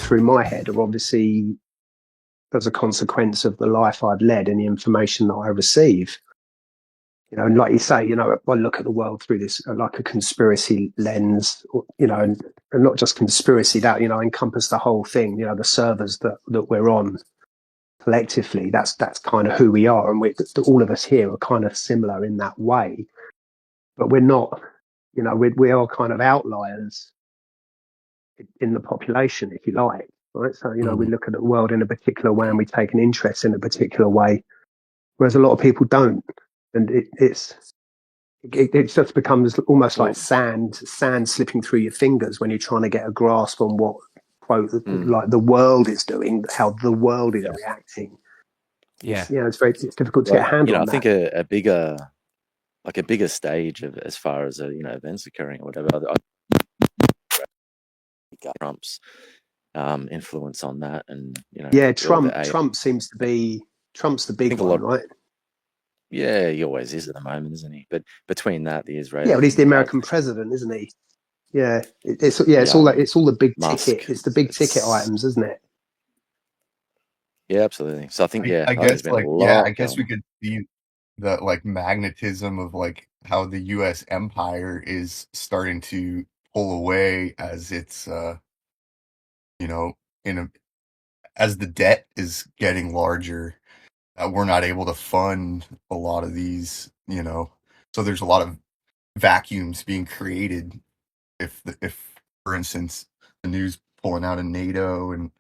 through my head are obviously as a consequence of the life I've led and the information that I receive. And like you say, I look at the world through this like a conspiracy lens, and not just conspiracy, that, encompass the whole thing, the servers that we're on collectively. That's kind of who we are. And all of us here are kind of similar in that way, but we're not, we are kind of outliers in the population, if you like. Right. So, we look at the world in a particular way and we take an interest in a particular way, whereas a lot of people don't. And it just becomes almost like sand slipping through your fingers when you're trying to get a grasp on what, quote, like the world is doing, how the world is reacting. Yeah. It's difficult to get a handle on I think a bigger stage of, as far as events occurring or whatever, Trump's influence on that, and Trump seems to be Trump's the big one, right? Yeah, he always is at the moment, isn't he? But between that, the Israeli, but he's the American president, isn't he? Yeah, it's all the big ticket. It's the big ticket items, isn't it? Yeah, absolutely. So I think I guess we could see the like magnetism of like how the U.S. empire is starting to pull away as it's as the debt is getting larger. We're not able to fund a lot of these, so there's a lot of vacuums being created. If for instance, the news pulling out of NATO and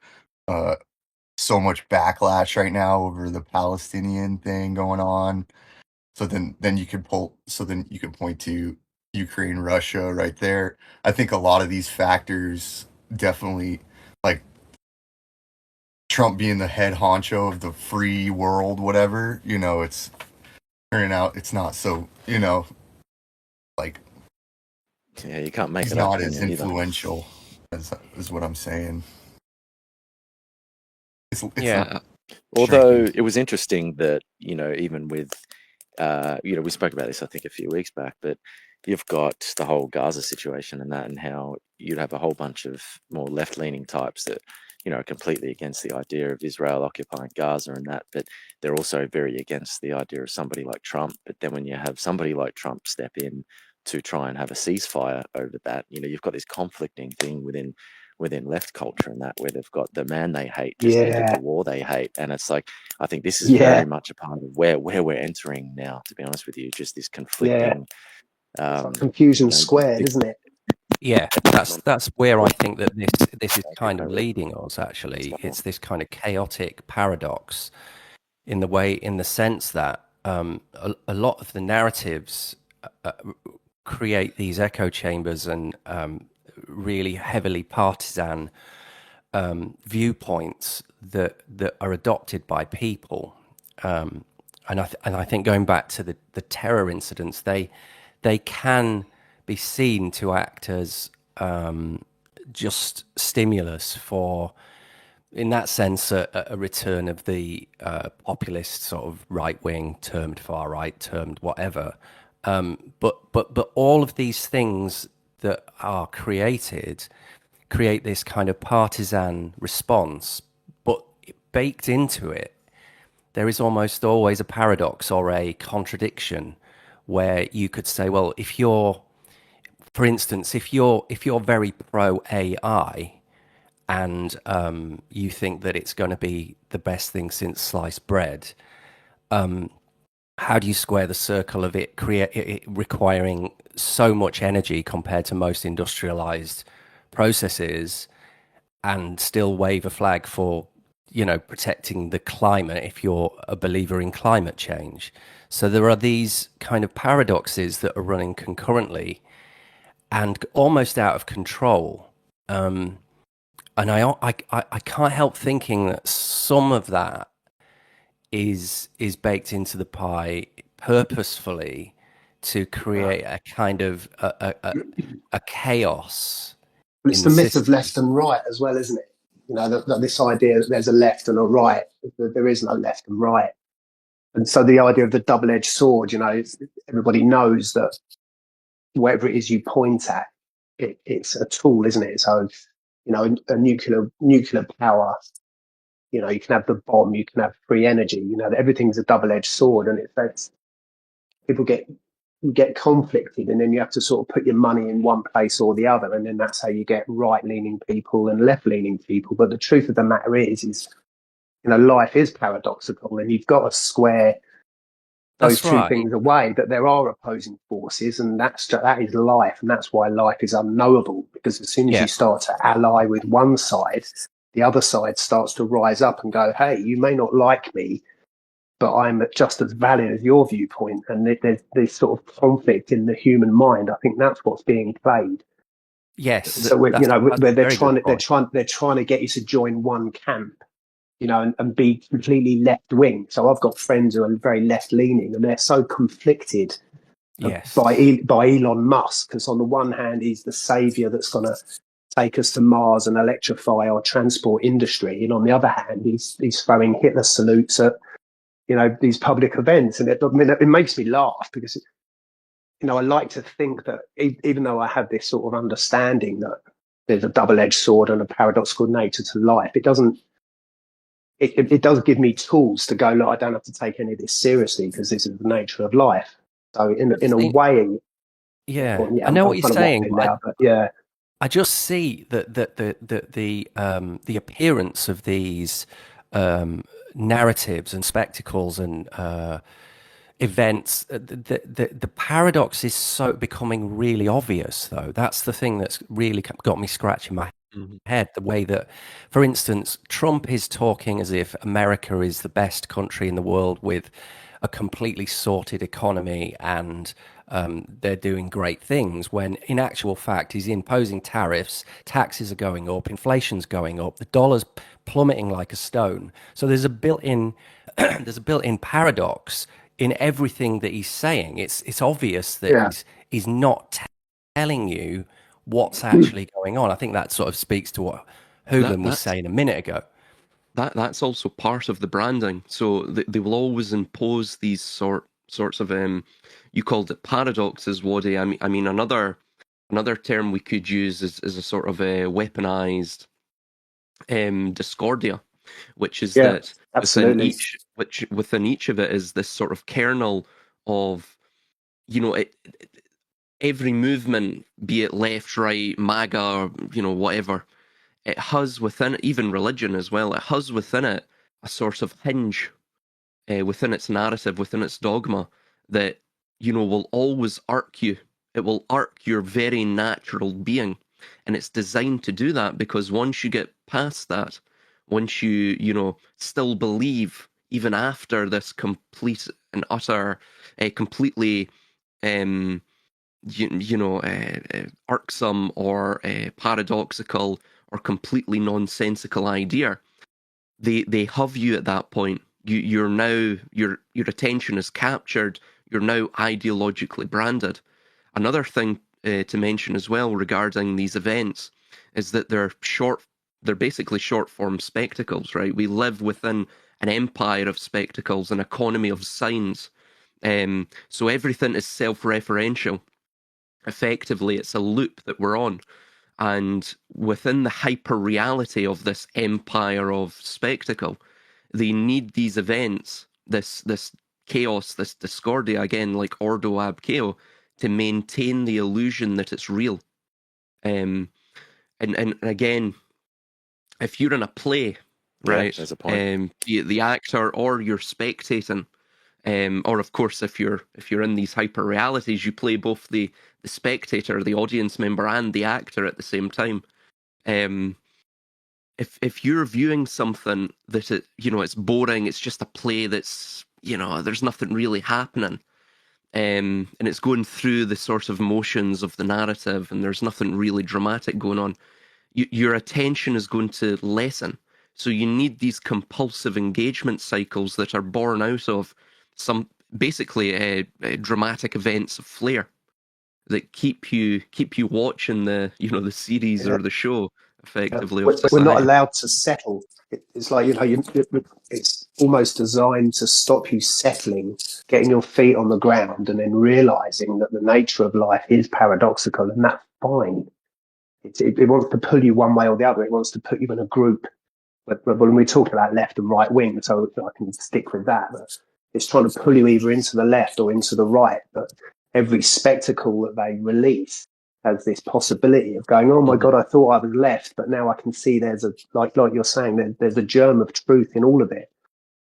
so much backlash right now over the Palestinian thing going on, so then you could point to Ukraine, Russia right there. I think a lot of these factors definitely, like Trump being the head honcho of the free world, whatever, it's turning out it's not so, like, yeah, you can't make he's it not as influential as what I'm saying. It's although it was interesting that, even with, we spoke about this, I think, a few weeks back, but you've got the whole Gaza situation and that, and how you'd have a whole bunch of more left-leaning types that, are completely against the idea of Israel occupying Gaza and that, but they're also very against the idea of somebody like Trump. But then when you have somebody like Trump step in to try and have a ceasefire over that, you've got this conflicting thing within left culture and that, where they've got the man they hate just ended the war they hate. And it's like, I think this is very much a part of where we're entering now, to be honest with you, just this conflicting confusion squared, isn't it? Yeah, that's where I think that this is kind of leading us, actually. It's this kind of chaotic paradox in the sense that a lot of the narratives create these echo chambers and really heavily partisan viewpoints that are adopted by people, and I think going back to the terror incidents, they can be seen to act as just stimulus for, in that sense, a return of the populist sort of right wing, termed far right, termed whatever. But all of these things that are create this kind of partisan response, but baked into it, there is almost always a paradox or a contradiction where you could say, well, for instance, if you're very pro AI and you think that it's going to be the best thing since sliced bread, how do you square the circle of it requiring so much energy compared to most industrialized processes and still wave a flag for, protecting the climate if you're a believer in climate change? So there are these kind of paradoxes that are running concurrently and almost out of control. And I can't help thinking that some of that is baked into the pie purposefully to create a kind of a chaos. Well, it's the myth of left and right as well, isn't it? This idea that there's a left and a right. There is no left and right. And so the idea of the double-edged sword, everybody knows that whatever it is you point at, it's a tool, isn't it? So you know, a nuclear power. You know, you can have the bomb, you can have free energy. You know, everything's a double-edged sword, and it's people get conflicted, and then you have to sort of put your money in one place or the other, and then that's how you get right-leaning people and left-leaning people. But the truth of the matter is you know, life is paradoxical, and you've got to square those That's two right. things away. That there are opposing forces, and that is life, and that's why life is unknowable. Because as soon as Yeah. you start to ally with one side, the other side starts to rise up and go, "Hey, you may not like me, but I'm just as valid as your viewpoint." And there's this sort of conflict in the human mind. I think that's what's being played. Yes. So you That's know, a they're very good point. they're trying to get you to join one camp, you know, and be completely left wing. So I've got friends who are very left leaning, and they're so conflicted Yes. by Elon Musk, because on the one hand he's the savior that's going to take us to Mars and electrify our transport industry, and on the other hand he's throwing Hitler salutes at, you know, these public events. And it makes me laugh because, you know, I like to think that even though I have this sort of understanding that there's a double-edged sword and a paradoxical nature to life, it doesn't. It does give me tools to go, look, I don't have to take any of this seriously because this is the nature of life. So in a way, Yeah, well, yeah, I know I'm what you're kind of saying, waffling but now, but yeah, I just see that the appearance of these narratives and spectacles and events, the paradox is so becoming really obvious. Though that's the thing that's really got me scratching my head. The way that, for instance, Trump is talking as if America is the best country in the world with a completely sorted economy and they're doing great things, when in actual fact he's imposing tariffs, taxes are going up, inflation's going up, the dollar's plummeting like a stone. So there's a built-in there's a built-in paradox in everything that he's saying. It's obvious that yeah, he's not telling you what's actually going on. I think that sort of speaks to what That Hoagland was that's saying a minute ago. that's also part of the branding. So they will always impose these sorts of you called it paradoxes, Waddy. I mean another term we could use is a sort of a weaponized discordia, which is yeah, that absolutely, within each of it is this sort of kernel of, you know, every movement, be it left, right, MAGA, or, you know, whatever, it has within it, even religion as well, it has within it a sort of hinge within its narrative, within its dogma, that, you know, will always irk you. It will irk your very natural being. And it's designed to do that because once you get past that, once you know, still believe, even after this complete and utter, completely, um, irksome or paradoxical or completely nonsensical idea, they have you at that point. You're now, your attention is captured. You're now ideologically branded. Another thing to mention as well regarding these events is that they're basically short form spectacles, right? We live within an empire of spectacles, an economy of signs. So everything is self-referential. Effectively, it's a loop that we're on. And within the hyper reality of this empire of spectacle, they need these events, this chaos, this discordia, again, like Ordo ab chao, to maintain the illusion that it's real. And again, if you're in a play, Yeah, right, there's a point. be it the actor or you're spectating, or of course, if you're in these hyper realities, you play both the spectator, the audience member, and the actor at the same time. Um, if you're viewing something that it's boring, it's just a play that's, there's nothing really happening, and it's going through the sort of motions of the narrative, and there's nothing really dramatic going on, your attention is going to lessen. So you need these compulsive engagement cycles that are born out of some basically dramatic events of flair that keep you watching the series yeah. or the show Yeah. effectively of We're not society. allowed to settle. It's like, you know, it's almost designed to stop you settling, getting your feet on the ground, and then realizing that the nature of life is paradoxical, and that's fine. it wants to pull you one way or the other. It wants to put you in a group. But when we talk about left and right wing, so I can stick with that. But it's trying to pull you either into the left or into the right. But every spectacle that they release has this possibility of going, oh my God, I thought I was left, but now I can see there's like you're saying, there's a germ of truth in all of it.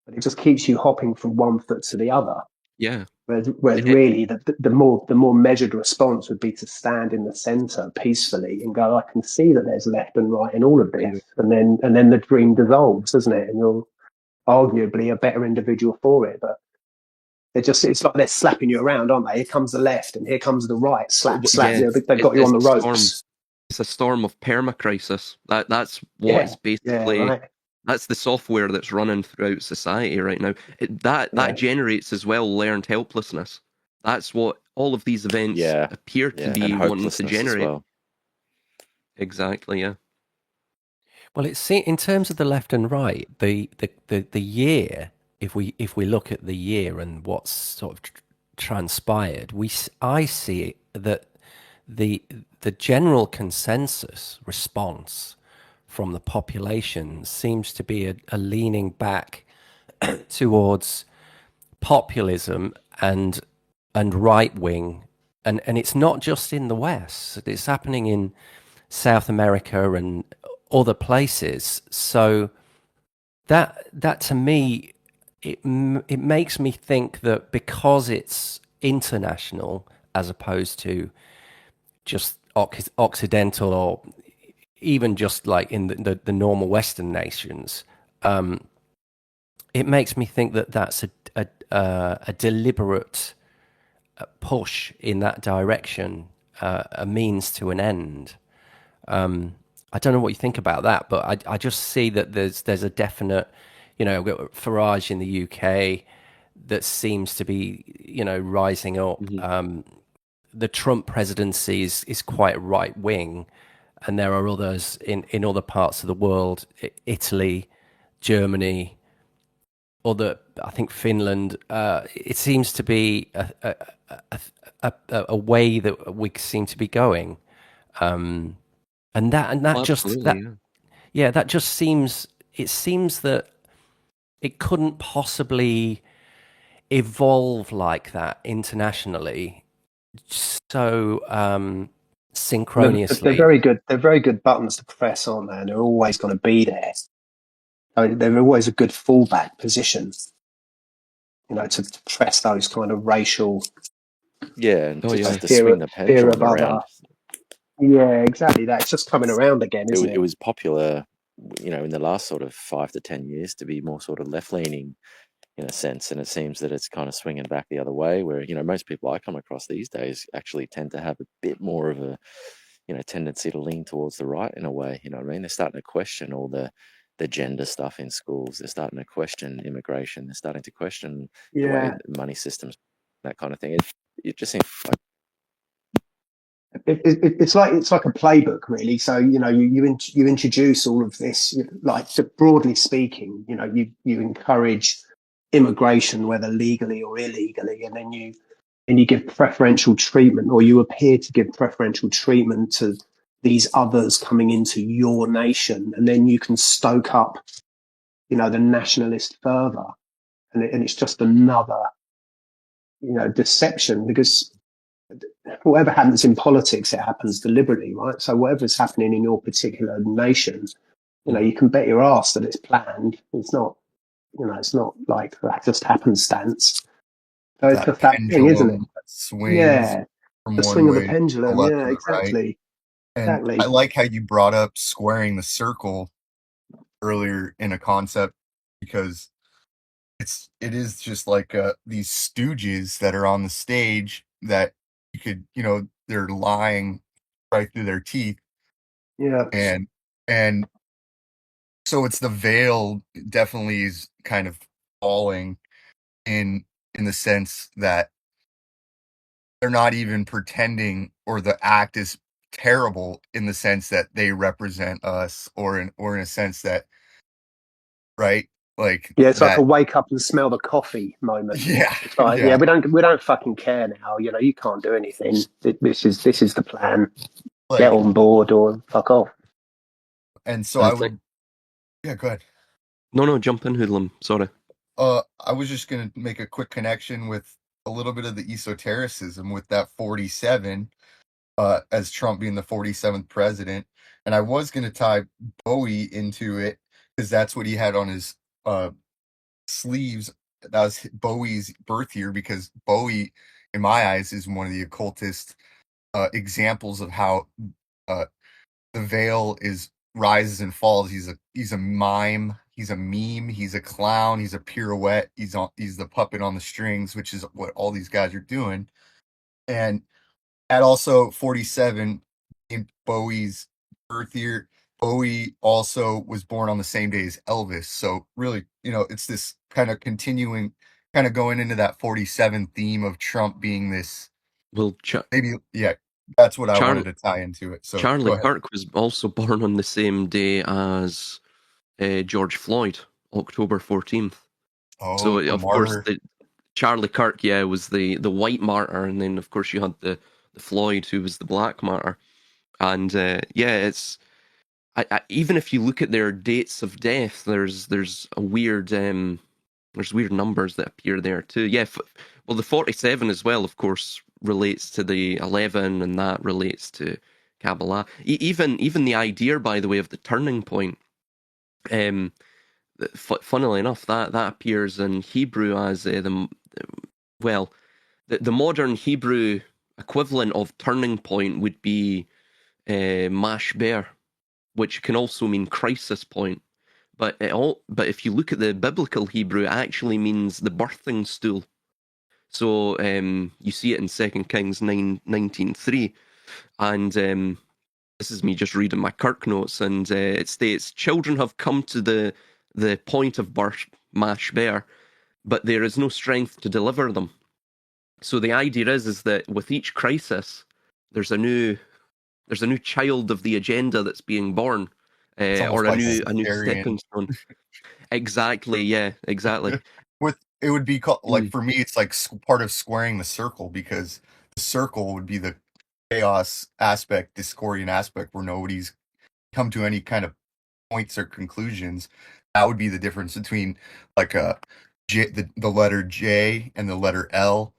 But it just keeps you hopping from one foot to the other. Yeah. Whereas really, the more measured response would be to stand in the centre peacefully and go, I can see that there's left and right in all of this, and then the dream dissolves, doesn't it? And you're arguably a better individual for it. But it's like they're slapping you around, aren't they? Here comes the left and here comes the right. Slap. Yeah, They've got you on the ropes. It's a storm of permacrisis. That's what it's basically. Yeah, right. That's the software that's running throughout society right now. That generates as well learned helplessness. That's what all of these events appear to be wanting to generate. Well. Exactly, yeah. Well, it's in terms of the left and right, the year. If we look at the year and what's sort of transpired, I see that the general consensus response from the population seems to be a leaning back towards populism and right wing, and it's not just in the West; it's happening in South America and other places. So that to me, it makes me think that because it's international as opposed to just Occidental or even just like in the normal Western nations, it makes me think that that's a deliberate push in that direction, a means to an end. I don't know what you think about that, but I just see that there's a definite, Farage in the UK that seems to be, rising up. The Trump presidency is quite right wing. And there are others in other parts of the world, Italy, Germany, I think Finland. It seems to be a way that we seem to be going, and that just seems. It seems that it couldn't possibly evolve like that internationally. So. Synchronously, they're very good. They're very good buttons to press, aren't they? And they're always going to be there. They're always a good fallback position, to press those kind of racial. Yeah, and to swing the pendulum around. Yeah, exactly. That's just coming around again, isn't it? It was popular, in the last sort of 5 to 10 years to be more sort of left-leaning in a sense, and it seems that it's kind of swinging back the other way, where most people I come across these days actually tend to have a bit more of a tendency to lean towards the right in a way. You know what I mean? They're starting to question all the gender stuff in schools. They're starting to question immigration. They're starting to question the way money systems, that kind of thing. It just seems like it's like a playbook, really. So you introduce all of this, like, broadly speaking, you encourage immigration, whether legally or illegally, and then you give preferential treatment, or you appear to give preferential treatment to these others coming into your nation, and then you can stoke up, the nationalist fervor, and it's just another, deception, because whatever happens in politics, it happens deliberately, right? So whatever's happening in your particular nation, you can bet your ass that it's planned. It's not, it's not like that just happenstance. So it's just that thing, isn't it? Swings from the swing of the pendulum. Yeah, exactly. Right. And exactly. I like how you brought up squaring the circle earlier in a concept, because it is just like these stooges that are on the stage that you could, they're lying right through their teeth. Yeah. And so it's the veil definitely is kind of falling in the sense that they're not even pretending, or the act is terrible in the sense that they represent us, or in a sense that, right? Like, it's like a wake up and smell the coffee moment. Yeah. It's like, we don't fucking care now. You can't do anything. This is the plan. like, get on board or fuck off. and so I I think- would, yeah, go ahead. No, jump in, Hoodlum. Sorry. I was just going to make a quick connection with a little bit of the esotericism with that 47, as Trump being the 47th president. And I was going to tie Bowie into it because that's what he had on his sleeves. That was Bowie's birth year, because Bowie, in my eyes, is one of the occultist examples of how the veil rises and falls. He's a mime, he's a meme, he's a clown, he's a pirouette, he's the puppet on the strings, which is what all these guys are doing. And at also 47 in Bowie's birth year, Bowie also was born on the same day as Elvis. So really, it's this kind of continuing, kind of going into that 47 theme of Trump being this. Well, Maybe, yeah, that's what I wanted to tie into it. So Charlie Kirk was also born on the same day as George Floyd, October 14th. Oh, so of course, martyr. Charlie Kirk, was the white martyr, and then of course you had the Floyd, who was the black martyr. And it's even if you look at their dates of death, there's a weird there's weird numbers that appear there too. Yeah, well, the 47 as well, of course, relates to the 11, and that relates to Kabbalah. Even the idea, by the way, of the turning point. Funnily enough, that appears in Hebrew as the modern Hebrew equivalent of turning point would be mashber, which can also mean crisis point. But if you look at the biblical Hebrew, it actually means the birthing stool. So you see it in 2 Kings 19:3, and this is me just reading my Kirk notes, and it states, "Children have come to the point of birth, mashber, but there is no strength to deliver them." So the idea is that with each crisis, there's a new child of the agenda that's being born, or a like new Caesarean. stepping stone. Exactly. Yeah. Exactly. It would be called, like, Mm. for me, it's like part of squaring the circle, because the circle would be the chaos aspect, Discordian aspect, where nobody's come to any kind of points or conclusions. That would be the difference between like the letter J and the letter L,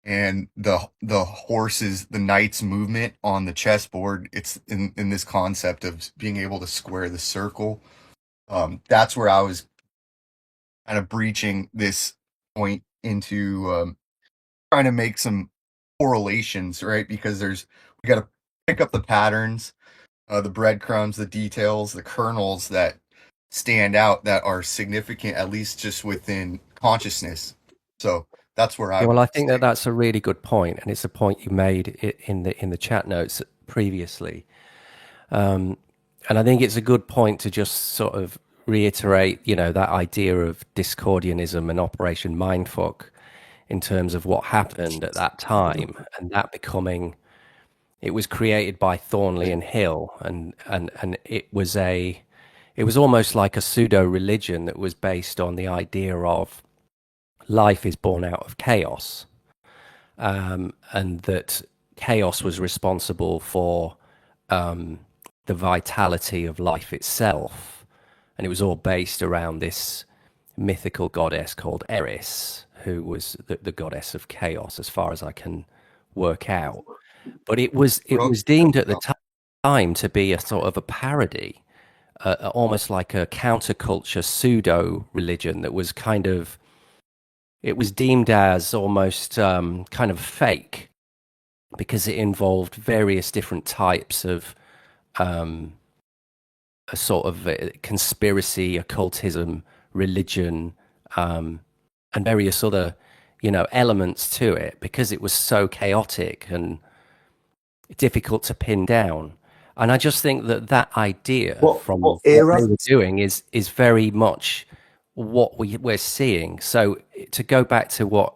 and the horses, the knight's movement on the chessboard. It's in this concept of being able to square the circle. That's where I was kind of breaching this point into trying to make some correlations, right? Because we got to pick up the patterns, the breadcrumbs, the details, the kernels that stand out, that are significant, at least just within consciousness. So that's where I. Well, I think that's a really good point, and it's a point you made in the chat notes previously. And I think it's a good point to just sort of reiterate, that idea of Discordianism and Operation Mindfuck in terms of what happened at that time, and that becoming, it was created by Thornley and Hill, and it was almost like a pseudo religion that was based on the idea of life is born out of chaos, and that chaos was responsible for the vitality of life itself. And it was all based around this mythical goddess called Eris, who was the goddess of chaos, as far as I can work out. But it was deemed at the time to be a sort of a parody, almost like a counterculture pseudo religion that was it was deemed as almost kind of fake, because it involved various different types of a sort of conspiracy, occultism, religion, and various other, elements to it, because it was so chaotic and difficult to pin down. And I just think that idea from what they were doing is very much what we're seeing. So to go back to what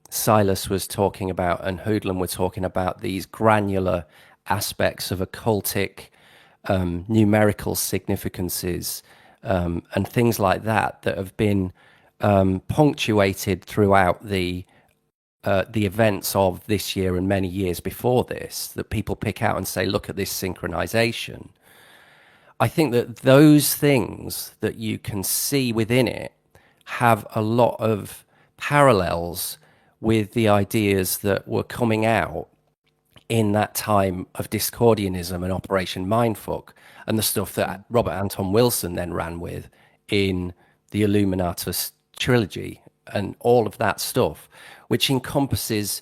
Silas was talking about and Hoodlum were talking about, these granular aspects of occultic numerical significances and things like that have been punctuated throughout the the events of this year and many years before this that people pick out and say, look at this synchronization. I think that those things that you can see within it have a lot of parallels with the ideas that were coming out in that time of Discordianism and Operation Mindfuck, and the stuff that Robert Anton Wilson then ran with in the Illuminatus trilogy and all of that stuff, which encompasses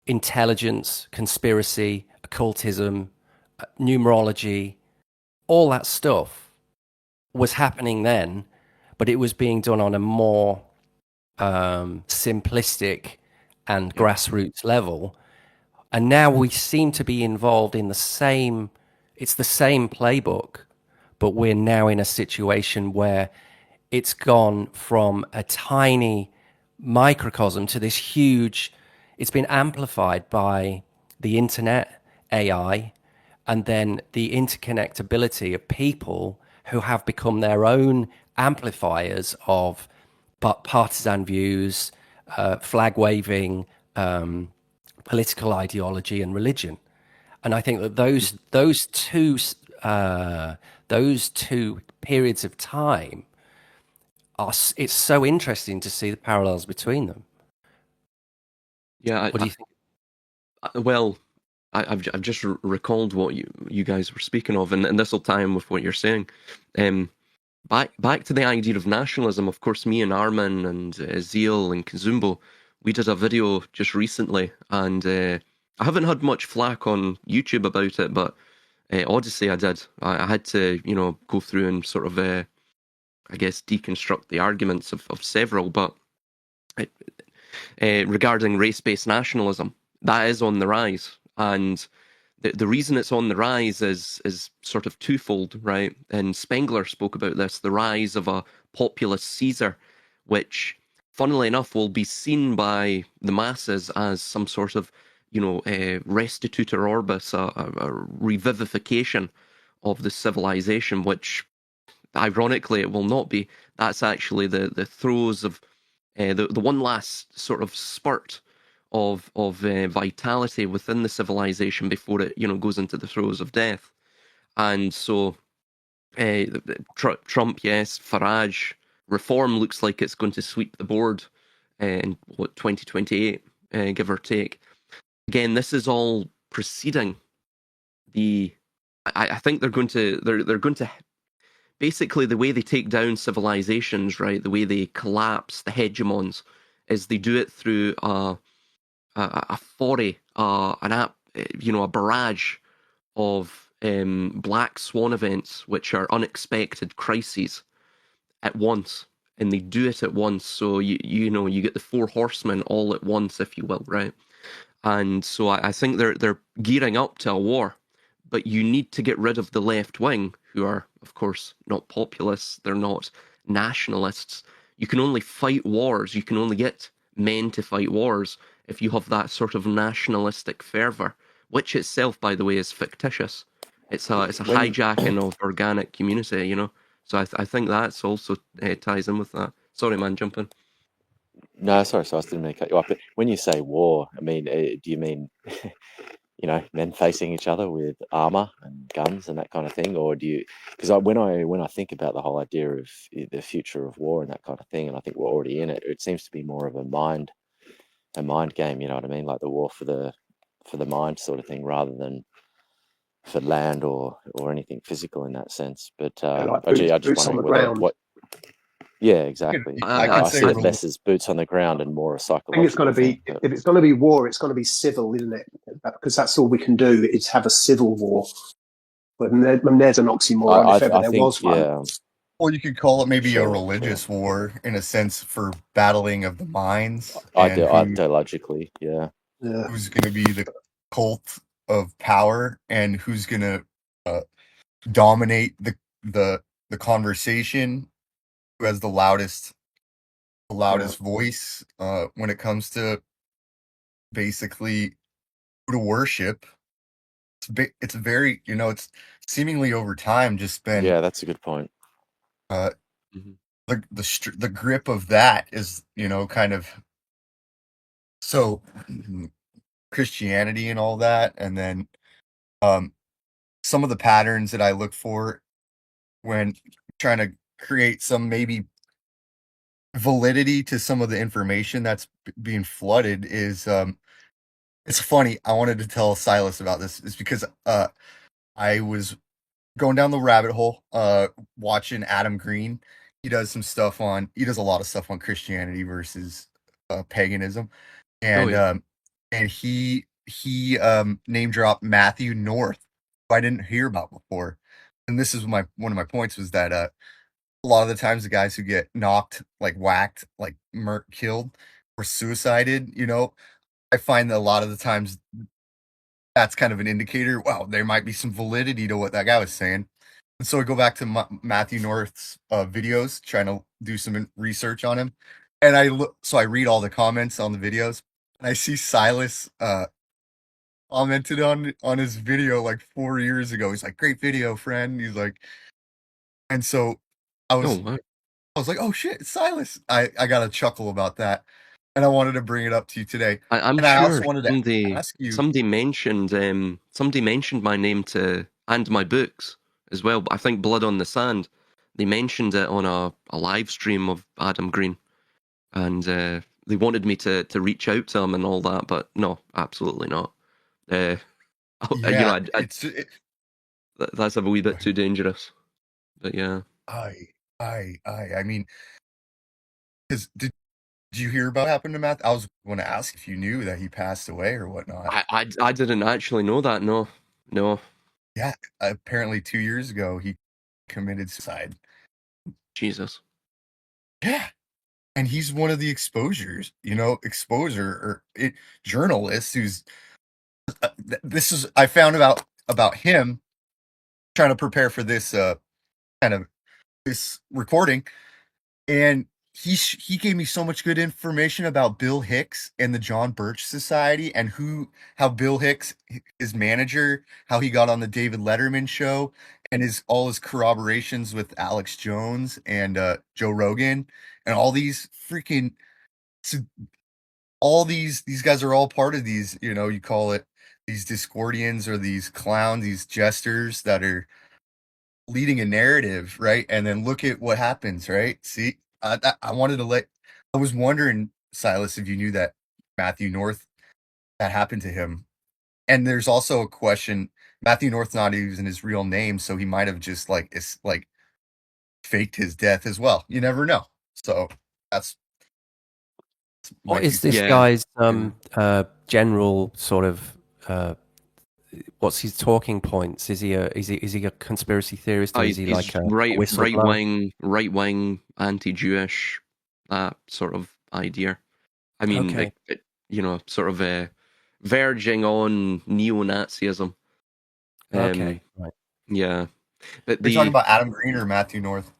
intelligence, conspiracy, occultism, numerology, all that stuff was happening then, but it was being done on a more simplistic and grassroots level. And now we seem to be involved in it's the same playbook, but we're now in a situation where it's gone from a tiny microcosm to this huge, it's been amplified by the internet, AI, and then the interconnectability of people who have become their own amplifiers of partisan views, flag waving, political ideology, and religion. And I think that those two periods of time it's so interesting to see the parallels between them. Yeah, What do you think? Well, I've just recalled what you guys were speaking of, and this will tie in with what you're saying. Back to the idea of nationalism. Of course, me and Armin and Zeal and Kazumbo, we did a video just recently, and I haven't had much flack on YouTube about it, but Odyssey I did. I had to, go through and sort of, I guess, deconstruct the arguments of several, but regarding race-based nationalism, that is on the rise. And the reason it's on the rise is sort of twofold, right? And Spengler spoke about this, the rise of a populist Caesar, which, funnily enough, will be seen by the masses as some sort of, restitutor orbis, a revivification of the civilization, which, ironically, it will not be. That's actually the throes of the one last sort of spurt of vitality within the civilization before it goes into the throes of death. And so Trump, yes, Farage, reform looks like it's going to sweep the board in 2028, give or take. Again, this is all preceding the. I think they're going to basically, the way they take down civilizations, right, the way they collapse the hegemons, is they do it through a foray, a barrage of black swan events, which are unexpected crises at once, and they do it at once. So you get the four horsemen all at once, if you will, right? And so I think they're gearing up to a war, but you need to get rid of the left wing, who are, of course, not populists. They're not nationalists. You can only fight wars. You can only get men to fight wars if you have that sort of nationalistic fervor, which itself, by the way, is fictitious. It's a hijacking of organic community, So I think that's also ties in with that. Sorry, man, jump in. No, sorry, I didn't mean to cut you off. But when you say war, I mean, do you mean, men facing each other with armor and guns and that kind of thing, or do you? Because when I think about the whole idea of the future of war and that kind of thing, and I think we're already in it, it seems to be more of a mind game. You know what I mean? Like the war for the mind sort of thing, rather than for land or anything physical in that sense. But like I just boots on wondering the ground. what. Yeah, exactly. I I see it less as boots on the ground and more a I psychological think it's going to be, thing. if it's going to be war, it's going to be civil, isn't it? Because that's all we can do is have a civil war. But there's an oxymoron if ever I there think, was one. yeah, Or you could call it maybe a sure. religious war in a sense for battling of the minds. Ideologically, yeah. Who's going to be the cult of power and who's going to dominate the conversation, who has the loudest voice when it comes to basically who to worship. It's very, it's seemingly over time just been. Yeah, that's a good point. The grip of that is, kind of So Christianity and all that, and then some of the patterns that I look for when trying to create some maybe validity to some of the information that's being flooded is it's funny. I wanted to tell Silas about this is because I was going down the rabbit hole watching Adam Green. He does a lot of stuff on Christianity versus paganism, Oh and yeah. He name dropped Matthew North, who I didn't hear about before. And this is one of my points was that a lot of the times the guys who get knocked, like whacked, like killed or suicided, I find that a lot of the times that's kind of an indicator. Wow, there might be some validity to what that guy was saying. And so I go back to Matthew North's videos, trying to do some research on him. And I read all the comments on the videos, and I see Silas commented on his video like 4 years ago. He's like, "Great video, friend." He's like, and so I Oh was wow. I was like, "Oh shit, it's Silas." I got a chuckle about that, and I wanted to bring it up to you today. I'm And I sure also wanted to ask you. somebody mentioned my name and my books as well. I think Blood on the Sand. They mentioned it on a live stream of Adam Green, and they wanted me to reach out to him and all that, but no, absolutely not. Yeah, That's a wee bit too dangerous. But yeah, I mean, because did you hear about what happened to Matt? I was going to ask if you knew that he passed away or whatnot. I didn't actually know that. No, Yeah, apparently 2 years ago he committed suicide. Jesus. Yeah, and he's one of the journalists who's this is I found about him trying to prepare for this kind of this recording, and he gave me so much good information about Bill Hicks and the John Birch Society and how Bill Hicks, his manager, how he got on the David Letterman show, and all his corroborations with Alex Jones and Joe Rogan and all these freaking so all these guys are all part of these, you call it these Discordians or these clowns, these jesters that are leading a narrative, right? And then look at what happens, right? See, I wanted to I was wondering, Silas, if you knew that Matthew North, that happened to him. And there's also a question, Matthew North's not using his real name, so he might have just faked his death as well. You never know. So that's my What is this Yeah. guy's general sort of what's his talking points? Is he a conspiracy theorist, or is he He's like a right whistleblower? wing, anti-Jewish, that sort of idea. I mean, Okay. sort of verging on neo-Nazism. Okay, right. Yeah, but You're talking about Adam Green or Matthew North?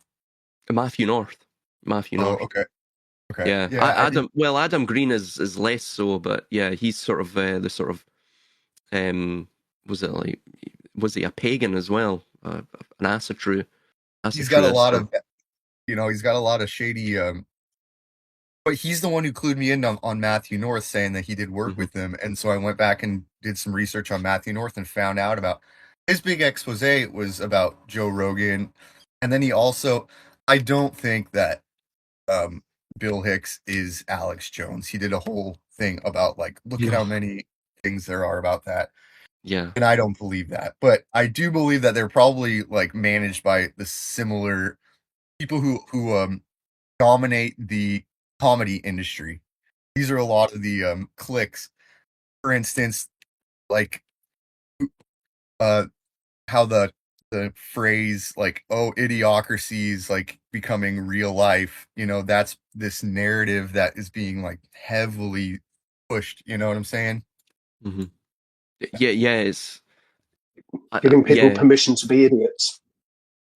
Matthew North. Matthew Oh, North. okay. Yeah, Adam Green is less so, but yeah, he's sort of the sort of was he a pagan as well? An Asatru. He's got a lot of shady but he's the one who clued me in on Matthew North, saying that he did work with him. And so I went back and did some research on Matthew North and found out about his big expose was about Joe Rogan. And then I don't think that Bill Hicks is Alex Jones. He did a whole thing about look at how many things there are about that. Yeah. And I don't believe that. But I do believe that they're probably managed by the similar people who dominate the comedy industry. These are a lot of the cliques. For instance, how the phrase "oh, idiocracy" is becoming real life. That's this narrative that is being heavily pushed. You know what I'm saying? Mm-hmm. Yeah, it's Giving people yeah, permission to be idiots.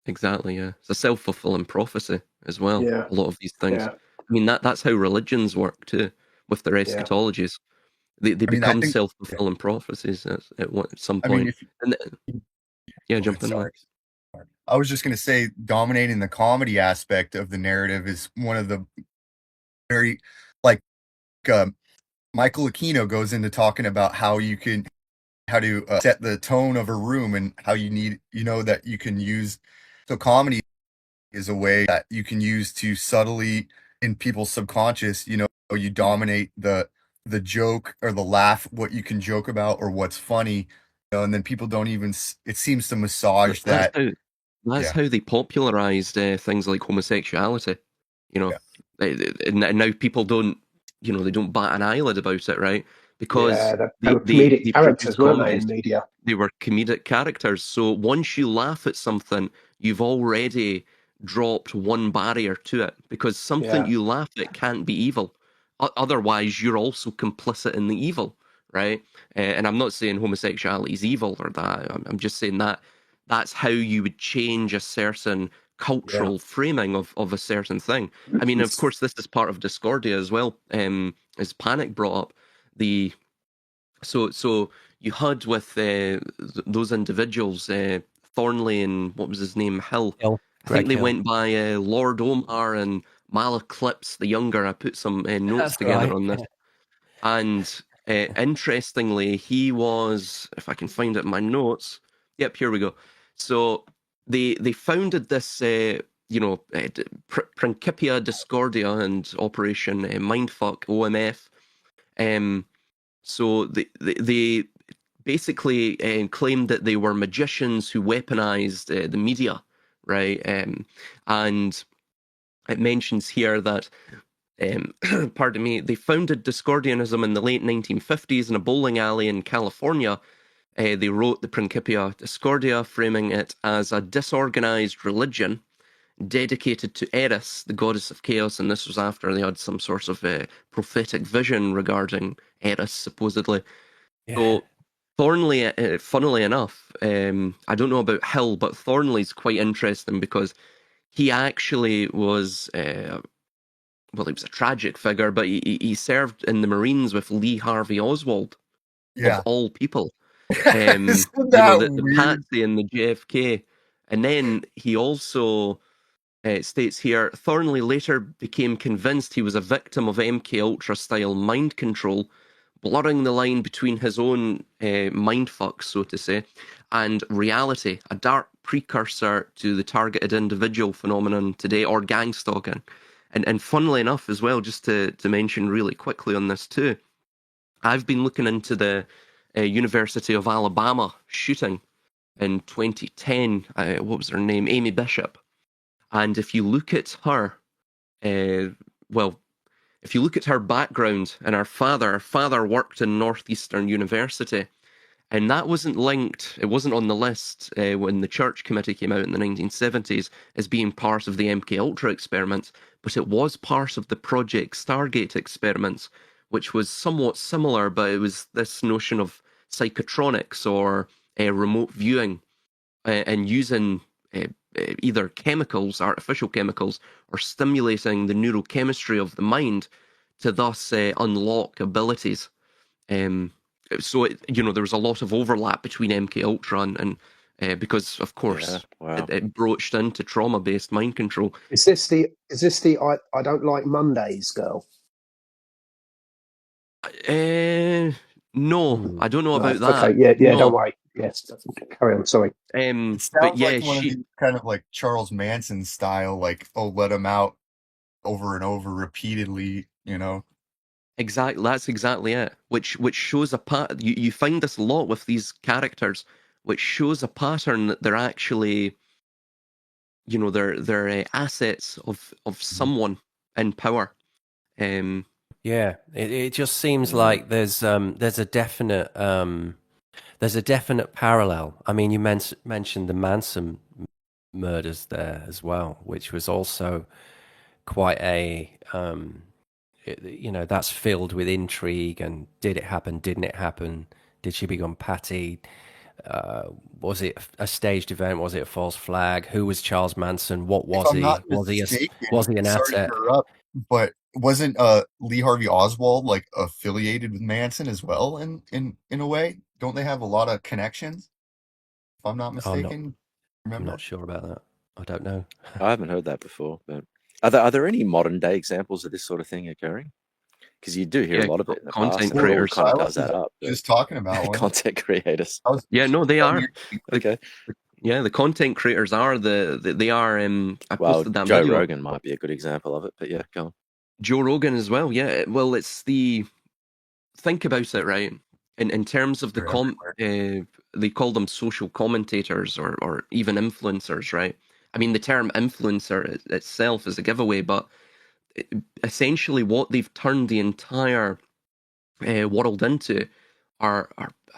exactly. Yeah, it's a self-fulfilling prophecy as well. Yeah, A lot of these things. yeah, I mean, that's how religions work too, with their yeah. eschatologies. They I mean, I become think. self-fulfilling prophecies at some I mean, point. And yeah, go ahead, jump in, sorry. Max. I was just going to say, dominating the comedy aspect of the narrative is one of the very like Michael Aquino goes into talking about how to set the tone of a room and how you need, that you can use. So comedy is a way that you can use to subtly in people's subconscious, you dominate the joke or the laugh, what you can joke about or what's funny, and then people don't even, it seems to massage that. That's how they popularized things like homosexuality. Yeah. And now people don't, they don't bat an eyelid about it, right? Because Yeah, they were comedic characters, weren't they, in media? They were comedic characters. So once you laugh at something, you've already dropped one barrier to it, because something you laugh at can't be evil. Otherwise, you're also complicit in the evil, right? And I'm not saying homosexuality is evil or that. I'm just saying that that's how you would change a certain cultural framing of a certain thing. I mean, of course, this is part of Discordia as well. As Panic brought up, so you had with those individuals, Thornley and what was his name, Hill. I think they went by Lord Omar and Malaclips the Younger. I put some notes together on this. And interestingly, he was, if I can find it in my notes, yep, here we go. So they founded this, Principia Discordia and Operation Mindfuck, OMF. So they basically claimed that they were magicians who weaponized the media, right? And it mentions here that, pardon me, they founded Discordianism in the late 1950s in a bowling alley in California. They wrote the Principia Discordia, framing it as a disorganized religion dedicated to Eris, the goddess of chaos, and this was after they had some sort of prophetic vision regarding Eris, supposedly. Yeah. So Thornley, funnily enough, I don't know about Hill, but Thornley's quite interesting because he actually was, well, he was a tragic figure, but he served in the Marines with Lee Harvey Oswald, of all people. The Patsy and the JFK. And then he also states here, Thornley later became convinced he was a victim of MK Ultra style mind control, blurring the line between his own mindfuck, so to say, and reality, a dark precursor to the targeted individual phenomenon today, or gang stalking. And funnily enough as well, just to mention really quickly on this too, I've been looking into the University of Alabama shooting in 2010. What was her name? Amy Bishop. And if you look at her, if you look at her background and her father worked in Northeastern University, and that wasn't linked, it wasn't on the list when the Church Committee came out in the 1970s as being part of the MK Ultra experiments, but it was part of the Project Stargate experiments, which was somewhat similar, but it was this notion of psychotronics or remote viewing and using either chemicals, artificial chemicals, or stimulating the neurochemistry of the mind to thus unlock abilities. So there was a lot of overlap between MK Ultra and because of course it broached into trauma-based mind control. Is this the I don't like Mondays girl? No, I don't know about that. Okay, yeah, no. don't worry. Yes, carry on. Sorry. It sounds but yeah, like one of these kind of like Charles Manson style, like, oh, let him out over and over repeatedly, Exactly, that's exactly it. Which shows a pattern. You find this a lot with these characters, which shows a pattern that they're actually, they're assets of someone in power. Yeah, it just seems like there's a definite parallel. I mean, you mentioned the Manson murders there as well, which was also quite a that's filled with intrigue and did it happen, didn't it happen, did she become Patty, was it a staged event, was it a false flag, who was Charles Manson, what was he, was he an asset? But wasn't Lee Harvey Oswald like affiliated with Manson as well in a way? Don't they have a lot of connections, if I'm not mistaken? I'm not sure about that. I don't know. I haven't heard that before, but are there any modern day examples of this sort of thing occurring? because you do hear a Yeah, lot of it in the content past, and it all creators. kind of Silas does that is up. but- just talking about one. content creators. Yeah, no, they are. Okay. Yeah, the content creators are they are. I Well, posted that Joe video. Rogan might be a good example of it, but yeah, go on. Joe Rogan as well. Yeah, well, it's think about it, right? In terms of the they call them social commentators or even influencers, right? I mean, the term influencer itself is a giveaway, but essentially what they've turned the entire world into are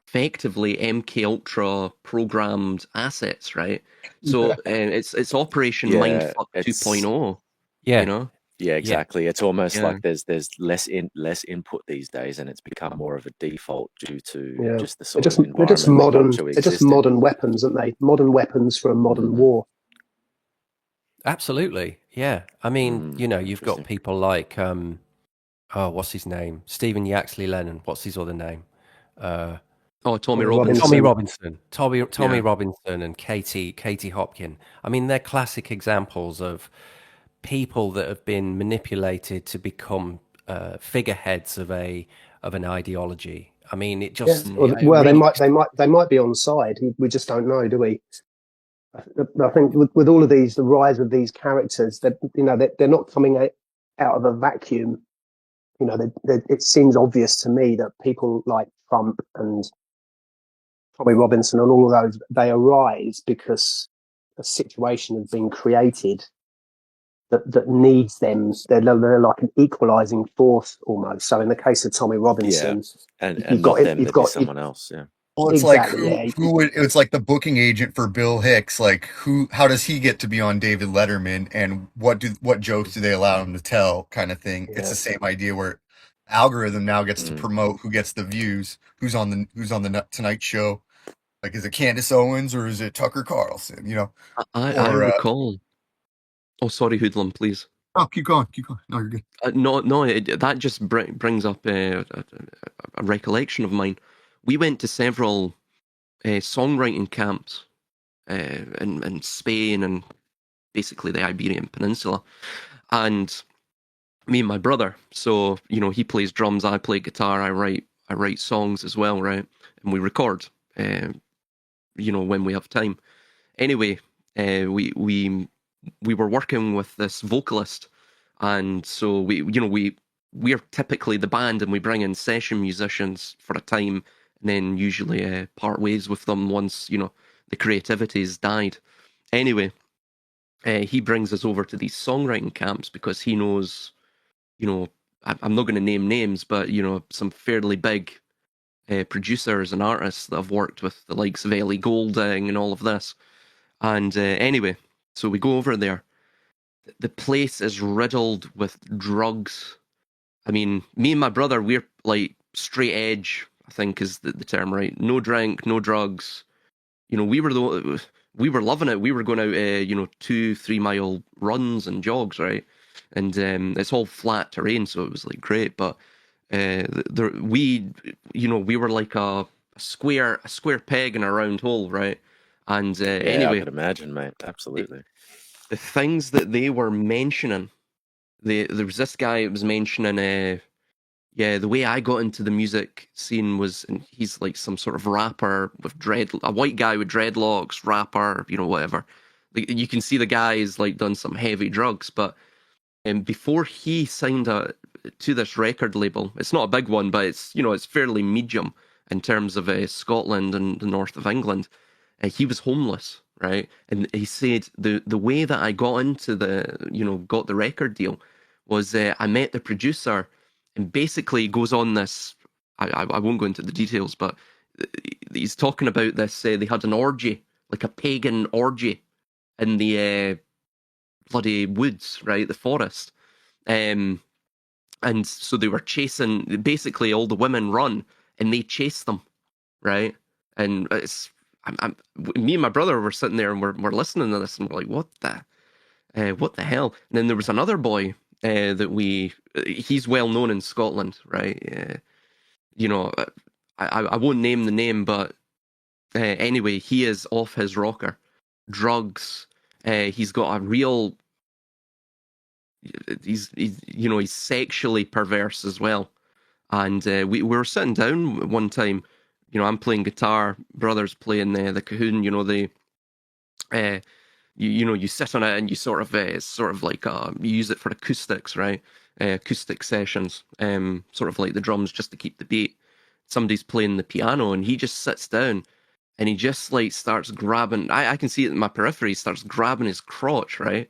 effectively MK Ultra programmed assets, right? So it's Operation Yeah, Mindfuck it's 2.0, Yeah, you know? yeah, exactly. It's almost Yeah. like there's less input these days, and it's become more of a default due to just the They're sort just, of they're just environment the modern. culture we They're just exist in. modern weapons, aren't they? Modern weapons for a modern Mhm. war. absolutely. Yeah, I mean, Mm, you know, you've got interesting. people like oh, what's his name? Stephen Yaxley Lennon. What's his other name? Oh, Tommy Tommy Robinson. Tommy Robinson. Robinson. Tommy Yeah. Robinson and Katie Hopkin. I mean, they're classic examples of people that have been manipulated to become figureheads of an ideology. I mean, it Yeah. just Well, it well, really they might be on side. We just don't know, do we? I think with all of these, the rise of these characters, that they're not coming out of a vacuum. You know, it seems obvious to me that people like Trump and Tommy Robinson and all of those, they arise because a situation has been created that needs them. They're like an equalising force almost. So in the case of Tommy Robinson, and you've not got them, you've there'd be got someone else. Yeah. Well, it's exactly, like yeah. who would it's like the booking agent for Bill Hicks. Like how does he get to be on David Letterman, and what jokes do they allow him to tell, kind of thing. It's Yeah. the same idea where algorithm now gets to Mm. promote who gets the views, who's on the Tonight Show. Like, is it Candace Owens or is it Tucker Carlson? You know, I or recall. Oh, sorry, Hoodlum, please. oh, keep going. No, you're good. No, that just brings up a recollection of mine. We went to several songwriting camps in Spain and basically the Iberian Peninsula, and me and my brother. So he plays drums, I play guitar, I write songs as well, right? And we record, when we have time. Anyway, we were working with this vocalist, and so we're typically the band, and we bring in session musicians for a time, and then usually part ways with them once the creativity's died. Anyway, he brings us over to these songwriting camps because he knows, I'm not going to name names, but some fairly big producers and artists that have worked with the likes of Ellie Goulding and all of this. And anyway, so we go over there. The place is riddled with drugs. I mean, me and my brother, we're like straight edge, I think is the term, right? No drink, no drugs. We were loving it. We were going out, 2-3 mile runs and jogs, right? And it's all flat terrain, so it was like great. But we were like a square peg in a round hole, right? And Yeah, I anyway, could imagine, mate. Absolutely. the things that they were mentioning, there was this guy that was mentioning, the way I got into the music scene was, and he's like some sort of rapper with a white guy with dreadlocks, rapper, whatever. Like, you can see the guy's like done some heavy drugs, but before he signed to this record label, it's not a big one, but it's fairly medium in terms of Scotland and the north of England. He was homeless, right? And he said the way that I got into got the record deal was I met the producer, and basically goes on this. I won't go into the details, but he's talking about this. They had an orgy, like a pagan orgy, in the bloody woods, right, the forest. And so they were chasing. Basically, all the women run, and they chase them, right? And me and my brother were sitting there, and we're listening to this, and we're like, what the hell? And then there was another boy that he's well known in Scotland, right? I won't name the name, but anyway, he is off his rocker, drugs. He's got a real. He's sexually perverse as well, And we were sitting down one time. You know, I'm playing guitar, brother's playing the cajon. You know, you sit on it and you sort of like you use it for acoustics, right? Acoustic sessions, sort of like the drums just to keep the beat. Somebody's playing the piano and he just sits down and he just like starts grabbing. I can see it in my periphery. He starts grabbing his crotch, right?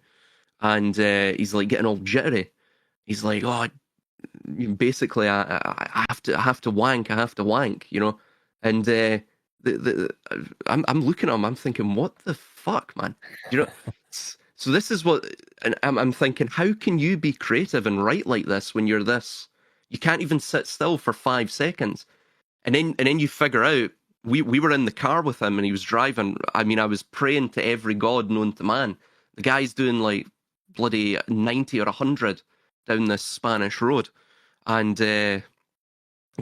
And he's like getting all jittery. He's like, oh, basically, I have to wank. I have to wank, you know. And I'm looking at him. I'm thinking, what the fuck, man? You know. So this is what, and I'm thinking, how can you be creative and write like this when you're this? You can't even sit still for 5 seconds. And then you figure out we were in the car with him and he was driving. I mean, I was praying to every god known to man. The guy's doing like bloody 90 or 100 down this Spanish road, and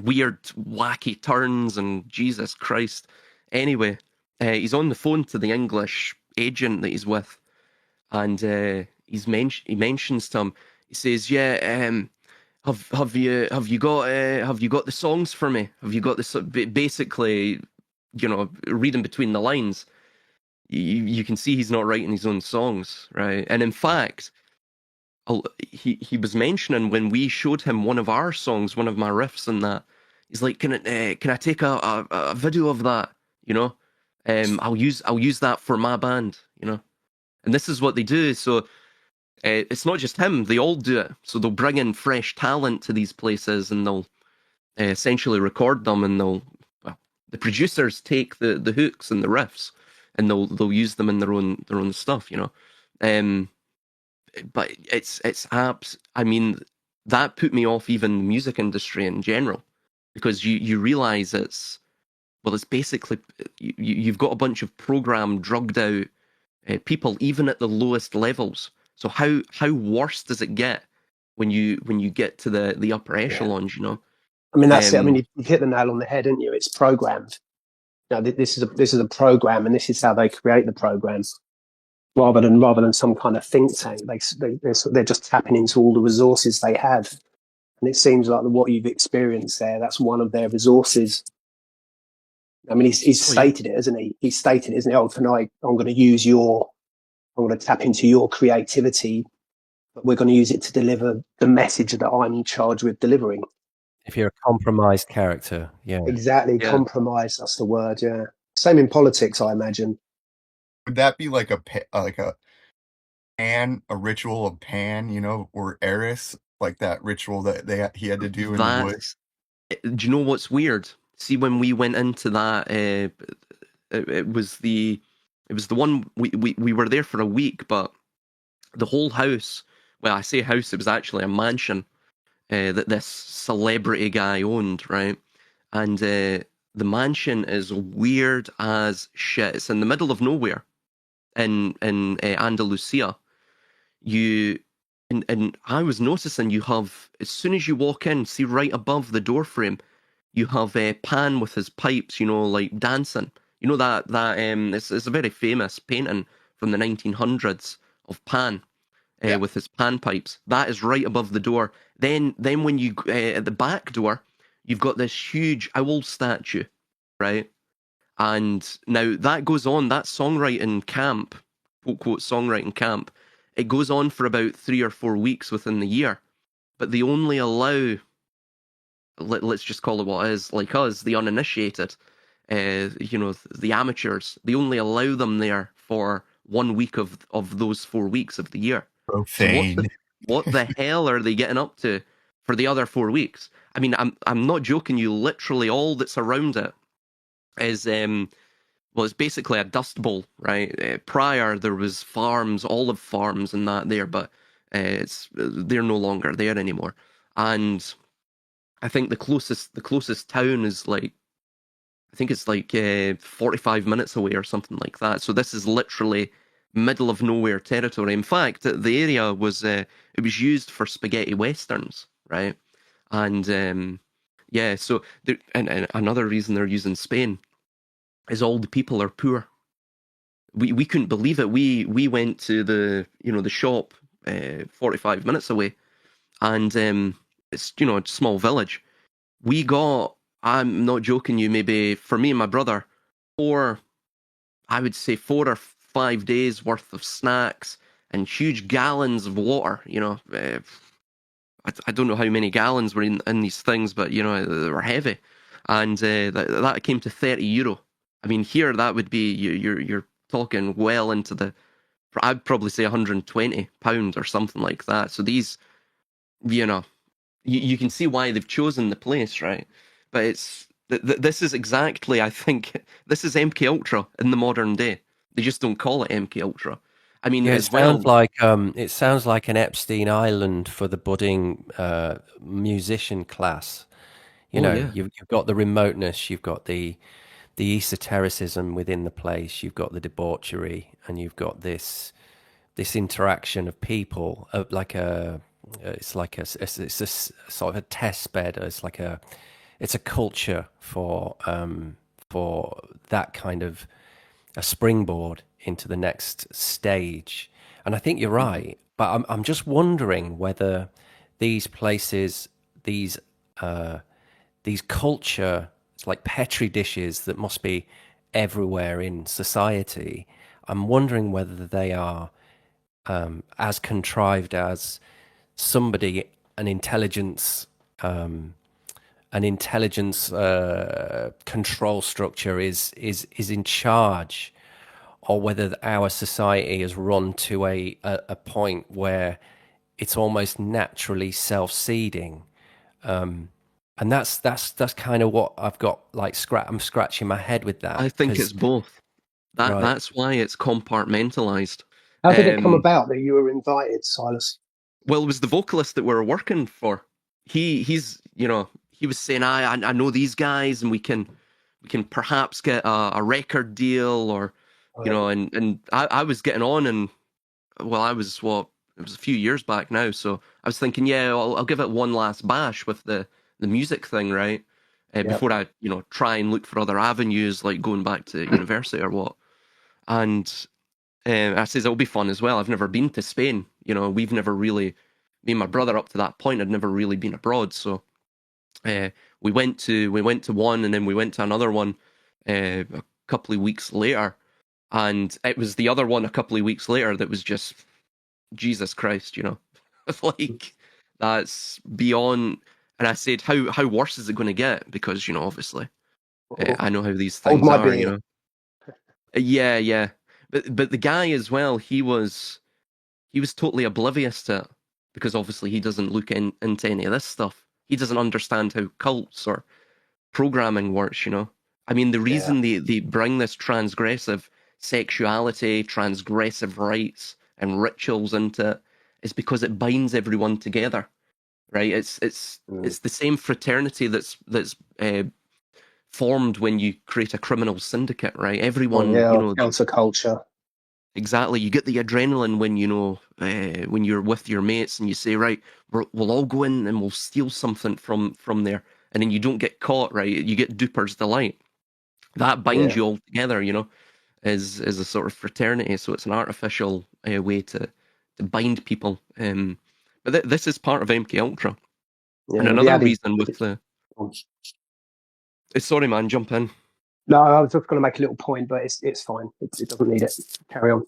weird, wacky turns, and Jesus Christ. Anyway, he's on the phone to the English agent that he's with, and he mentions to him. He says, "Yeah, have you got the songs for me? Have you got this?" Basically, you know, reading between the lines, you can see he's not writing his own songs, right? And in fact, he was mentioning when we showed him one of our songs, one of my riffs, and that he's like, can I take a video of that? You know, I'll use that for my band. You know, and this is what they do. So it's not just him; they all do it. So they'll bring in fresh talent to these places, and they'll essentially record them, and well, the producers take the hooks and the riffs, and they'll use them in their own stuff. You know. But it's apps. I mean, that put me off even the music industry in general, because you realize it's basically you've got a bunch of programmed, drugged out people, even at the lowest levels. So how worse does it get when you get to the upper echelons? You know. I mean, that's it. I mean, you've hit the nail on the head, haven't you? It's programmed. Now, this is a program, and this is how they create the programs. Rather than some kind of think tank, they're just tapping into all the resources they have, and it seems like what you've experienced there, that's one of their resources. I mean, he's stated it, hasn't he? He's stated, isn't it? Oh, tonight I'm going to tap into your creativity, but we're going to use it to deliver the message that I'm in charge with delivering. If you're a compromised character, yeah, exactly. Yeah. Compromise. That's the word. Yeah. Same in politics, I imagine. Would that be like a ritual of Pan, you know, or Eris, like that ritual that he had to do in the woods? Do you know what's weird? See, when we went into that, it was the one we were there for a week, but the whole house. Well, I say house; it was actually a mansion that this celebrity guy owned, right? And the mansion is weird as shit. It's in the middle of nowhere, in Andalusia. And I was noticing you have, as soon as you walk in, see right above the door frame, you have Pan with his pipes, you know, like dancing. You know that it's a very famous painting from the 1900s of Pan with his pan pipes. That is right above the door. Then when you at the back door, you've got this huge owl statue, right? And now that goes on. That songwriting camp, quote quote songwriting camp, it goes on for about 3 or 4 weeks within the year, but they only allow, let's just call it what it is, like us, the uninitiated, you know, the amateurs, they only allow them there for 1 week of those 4 weeks of the year. Profane. So what the hell are they getting up to for the other 4 weeks? I mean, I'm not joking you, literally all that's around it is well, it's basically a dust bowl, right? Prior, there was farms, olive farms, and that there, but they're no longer there anymore. And I think the closest town is like, I think it's like 45 minutes away or something like that. So this is literally middle of nowhere territory. In fact, the area was it was used for spaghetti westerns, right? And yeah, so and another reason they're using Spain is all the people are poor. We couldn't believe it. We went to the shop 45 minutes away, and it's a small village, we got, I'm not joking you, maybe for me and my brother, I would say 4 or 5 days worth of snacks and huge gallons of water. I don't know how many gallons were in these things, but they were heavy, and that came to €30. I mean, here that would be you're talking well into the, I'd probably say £120 or something like that. So these, you can see why they've chosen the place, right? But this is exactly, I think, this is MK Ultra in the modern day. They just don't call it MK Ultra. I mean, Yeah, as well. It sounds like an Epstein Island for the budding musician class. Yeah. You've got the remoteness, you've got the esotericism within the place, you've got the debauchery, and you've got this interaction of people, it's a sort of a test bed. It's a culture for that kind of a springboard into the next stage. And I think you're right, but I'm just wondering whether these places, these culture, it's like petri dishes that must be everywhere in society. I'm wondering whether they are as contrived as somebody, an intelligence control structure is in charge, or whether our society has run to a point where it's almost naturally self-seeding. And that's kind of what I've got, like, I'm scratching my head with that. I think it's both. Right. That's why it's compartmentalized. How did it come about that you were invited, Silas? Well, it was the vocalist that we were working for. He was saying, I know these guys, and we can perhaps get a record deal, or and I was getting on, and well, it was a few years back now, so I was thinking, yeah, I'll give it one last bash with the music thing, right? Before I try and look for other avenues, like going back to university or what. And I says it'll be fun as well. I've never been to Spain. We've never really, me and my brother up to that point had never really been abroad. So we went to one, and then we went to another one a couple of weeks later, and it was the other one a couple of weeks later that was just Jesus Christ, like, that's beyond. And I said, how worse is it going to get? Because obviously, I know how these things are. Yeah. But the guy as well, he was totally oblivious to it, because obviously he doesn't look into any of this stuff. He doesn't understand how cults or programming works. I mean, the reason they bring this transgressive sexuality, transgressive rites, and rituals into it is because it binds everyone together, right? It's the same fraternity that's formed when you create a criminal syndicate, right? Everyone, counterculture. Exactly. You get the adrenaline when when you're with your mates and you say, right, we'll all go in and we'll steal something from there, and then you don't get caught, right? You get duper's delight. That binds you all together, is a sort of fraternity. So it's an artificial way to bind people. But this is part of MK Ultra. And another reason with the... Sorry, man, jump in. No, I was just going to make a little point, but it's fine. It doesn't need it. Carry on.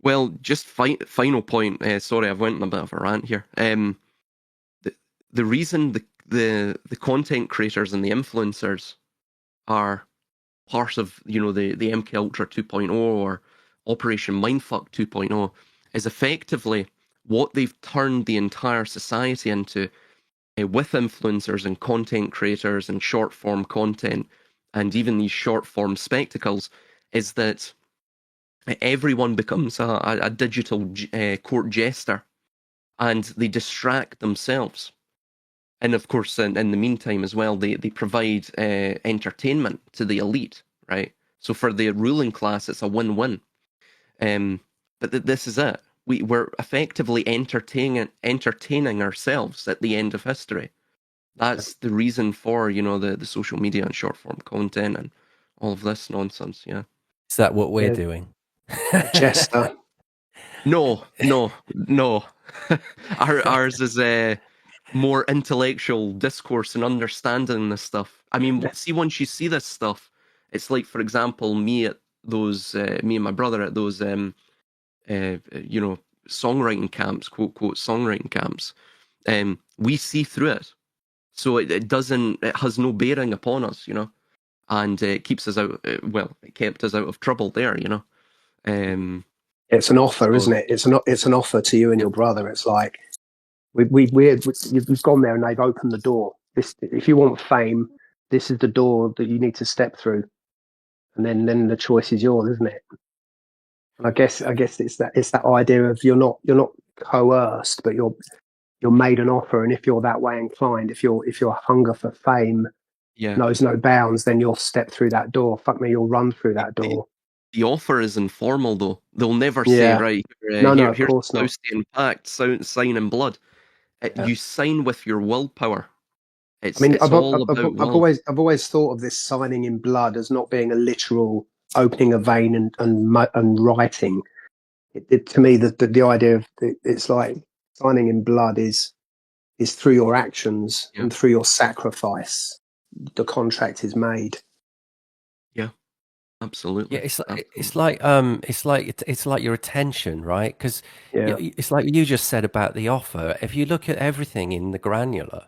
Well, just final point. Sorry, I've went on a bit of a rant here. The reason the content creators and the influencers are part of the MK Ultra 2.0 or Operation Mindfuck 2.0 is effectively what they've turned the entire society into, with influencers and content creators and short form content, and even these short form spectacles, is that everyone becomes a digital court jester, and they distract themselves. And of course, in the meantime as well, they provide entertainment to the elite, right? So for the ruling class, it's a win-win. But this is it. We're effectively entertaining ourselves at the end of history. That's the reason for, the social media and short form content and all of this nonsense. Yeah. Is that what we're doing? Jester. No. Ours is more intellectual discourse and understanding this stuff. I mean, see, once you see this stuff, it's like, for example, me and my brother at those, songwriting camps, quote, quote, songwriting camps. We see through it. So it has no bearing upon us, and it keeps us out, it kept us out of trouble there, It's an offer, isn't it? It's an offer to you and your brother. It's like, we've gone there and they've opened the door. If you want fame, this is the door that you need to step through, and then the choice is yours, isn't it? And I guess it's that idea of you're not coerced, but you're made an offer, and if you're that way inclined, if your hunger for fame knows no bounds, then you'll step through that door. Fuck me, you'll run through that door. The offer is informal, though. They'll never say, right, no, of here's course the not. Faustian pact, sign in blood. You sign with your willpower. I've always thought of this signing in blood as not being a literal opening a vein and writing. To me, the idea of it's like signing in blood is through your actions and through your sacrifice. The contract is made. Yeah, absolutely. Yeah, it's like your attention, right? Because it's like you just said about the offer. If you look at everything in the granular,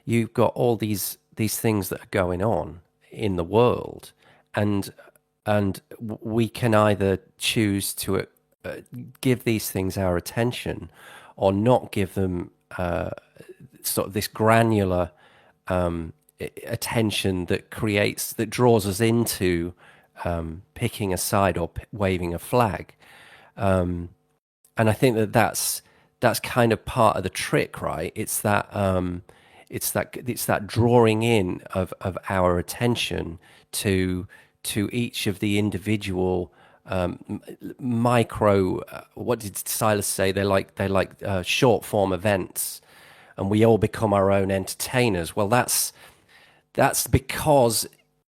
you've got all these things that are going on in the world, and we can either choose to give these things our attention, or not give them sort of this granular attention that draws us into picking a side or waving a flag. And I think that's kind of part of the trick, right? It's that drawing in of our attention to each of the individual micro. What did Silas say? They're like short form events, and we all become our own entertainers. Well, that's because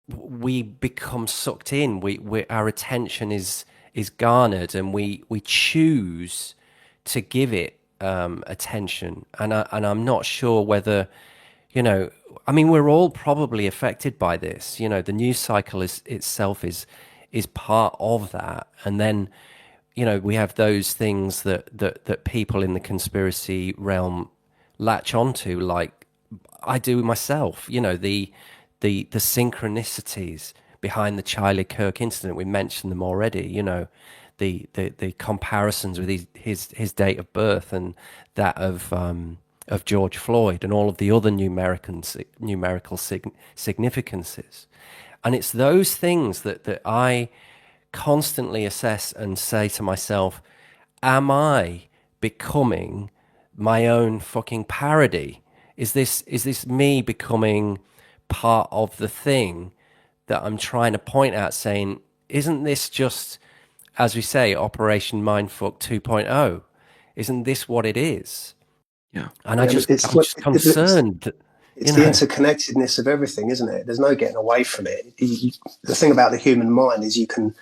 we become sucked in. Our attention is garnered, and we choose to give it attention. And I'm not sure whether, I mean, we're all probably affected by this. The news cycle itself is part of that. And then, we have those things that people in the conspiracy realm latch onto, like I do myself. The synchronicities behind the Charlie Kirk incident. We mentioned them already. The comparisons with his date of birth and that of George Floyd, and all of the other numerical significances. And it's those things that I constantly assess and say to myself, am I becoming my own fucking parody? Is this me becoming part of the thing that I'm trying to point at, saying, isn't this just, as we say, Operation Mindfuck 2.0? Isn't this what it is? Yeah. And I'm just concerned. It's the interconnectedness of everything, isn't it? There's no getting away from it. The thing about the human mind is you can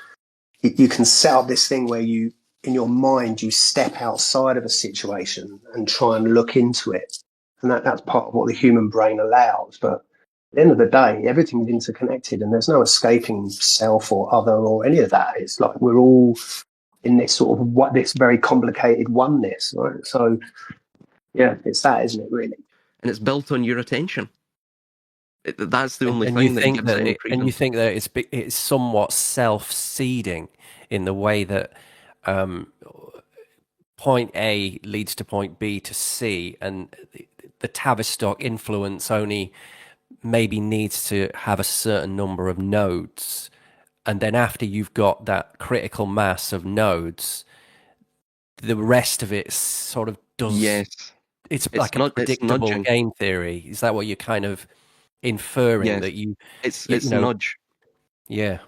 set up this thing where you, in your mind, you step outside of a situation and try and look into it. And that's part of what the human brain allows. But at the end of the day, everything's interconnected, and there's no escaping self or other or any of that. It's like we're all in this sort of this very complicated oneness, right? So, yeah, it's that, isn't it, really? And it's built on your attention. That's the only thing that gives it any credence. And you think that it's somewhat self-seeding in the way that point A leads to point B to C, and the Tavistock influence only maybe needs to have a certain number of nodes, and then after you've got that critical mass of nodes, the rest of it sort of does. Yes, it's like a predictable game theory. Is that what you're kind of inferring? Yes. That it's nudge. Yeah,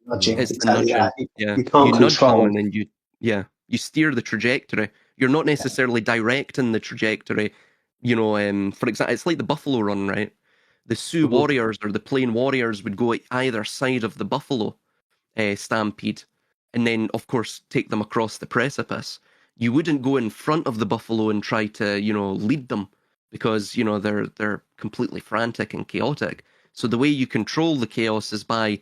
nudging. It's exactly nudging. You can't nudge control, them, and then you steer the trajectory. You're not necessarily directing the trajectory. For example, it's like the buffalo run, right? The Sioux warriors or the Plain warriors would go either side of the buffalo stampede, and then, of course, take them across the precipice. You wouldn't go in front of the buffalo and try to, lead them, because, you know, they're completely frantic and chaotic. So the way you control the chaos is by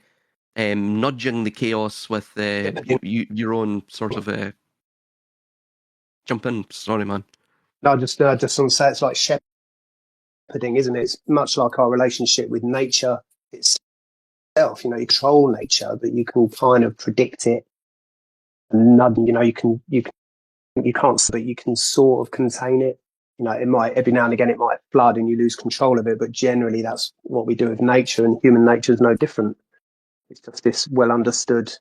nudging the chaos with your own sort of jump in. Sorry, man. No, just want to say it's like shepherding, isn't it? It's much like our relationship with nature itself. You know, you control nature, but you can kind of predict it and nudge. You know, you can't, but you can sort of contain it. You know, it might every now and again it might flood and you lose control of it, but generally that's what we do with nature, and human nature is no different. It's just this well understood.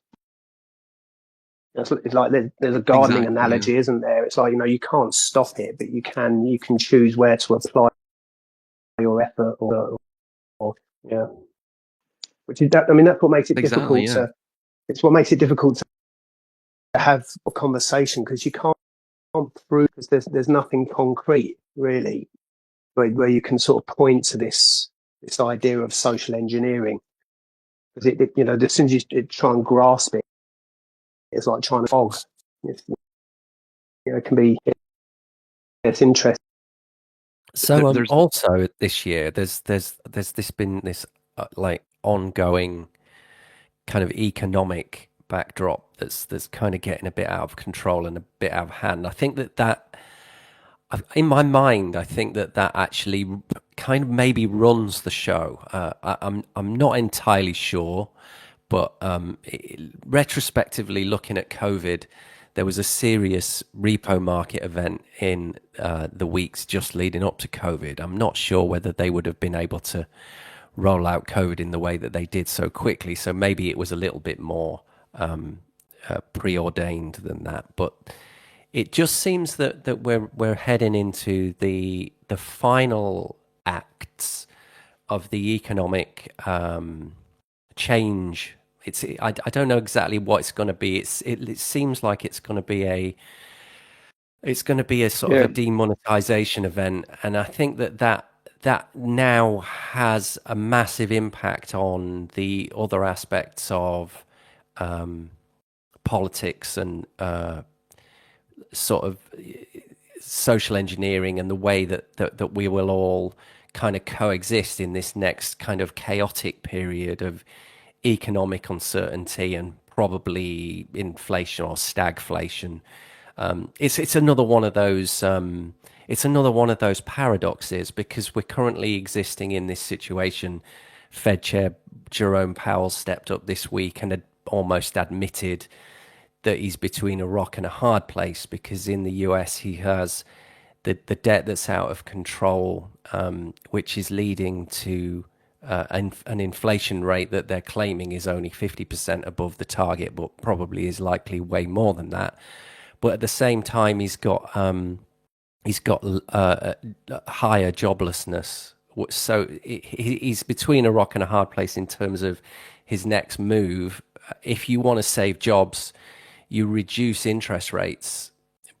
It's like there's a gardening analogy, isn't there? It's like, you know, you can't stop it, but you can choose where to apply your effort, or yeah. Which is that. I mean, that's what makes it difficult to. It's what makes it difficult to have a conversation, because you can't prove, because there's nothing concrete really where you can sort of point to this idea of social engineering, because it you know, as soon as you try and grasp it, it's like trying to fog. You know, it can be. It's interesting. So also this year, there's been this like ongoing kind of economic backdrop that's kind of getting a bit out of control and a bit out of hand. I think that in my mind, I think that actually kind of maybe runs the show. I'm not entirely sure, but retrospectively looking at COVID, there was a serious repo market event in the weeks just leading up to COVID. I'm not sure whether they would have been able to roll out COVID in the way that they did so quickly. So maybe it was a little bit more preordained than that. But it just seems that we're heading into the final acts of the economic change. I don't know exactly what it's going to be. It seems like it's going to be a sort of a demonetization event, and I think that now has a massive impact on the other aspects of politics and sort of social engineering, and the way that we will all kind of coexist in this next kind of chaotic period of economic uncertainty and probably inflation or stagflation. It's another one of those. It's another one of those paradoxes, because we're currently existing in this situation. Fed Chair Jerome Powell stepped up this week and had almost admitted that he's between a rock and a hard place, because in the US he has the debt that's out of control, which is leading to an inflation rate that they're claiming is only 50% above the target, but probably is likely way more than that. But at the same time, he's got higher joblessness. So he's between a rock and a hard place in terms of his next move. If you want to save jobs, you reduce interest rates.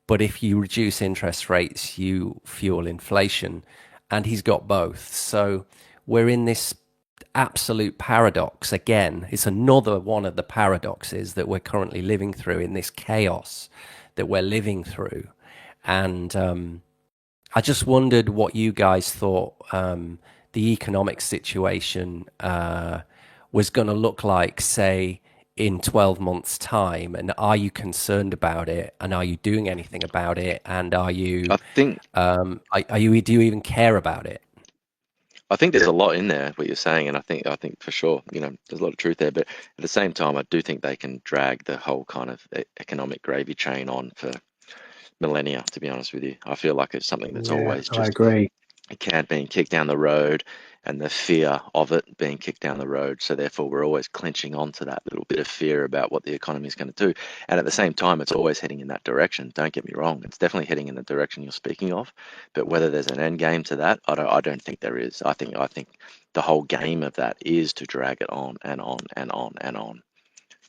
But if you reduce interest rates, you fuel inflation. And he's got both. So we're in this absolute paradox again. It's another one of the paradoxes that we're currently living through, in this chaos that we're living through. And I just wondered what you guys thought the economic situation was going to look like, say, in 12 months' time, and are you concerned about it, and are you doing anything about it, and are you? I think. Do you even care about it? I think there's a lot in there, what you're saying, and I think for sure, you know, there's a lot of truth there. But at the same time, I do think they can drag the whole kind of economic gravy train on for millennia. To be honest with you, I feel like it's something that's always just, I agree. a can being kicked down the road, and the fear of it being kicked down the road. So therefore, we're always clenching onto that little bit of fear about what the economy is going to do. And at the same time, it's always heading in that direction. Don't get me wrong; it's definitely heading in the direction you're speaking of. But whether there's an end game to that, I don't think there is. I think the whole game of that is to drag it on and on and on and on.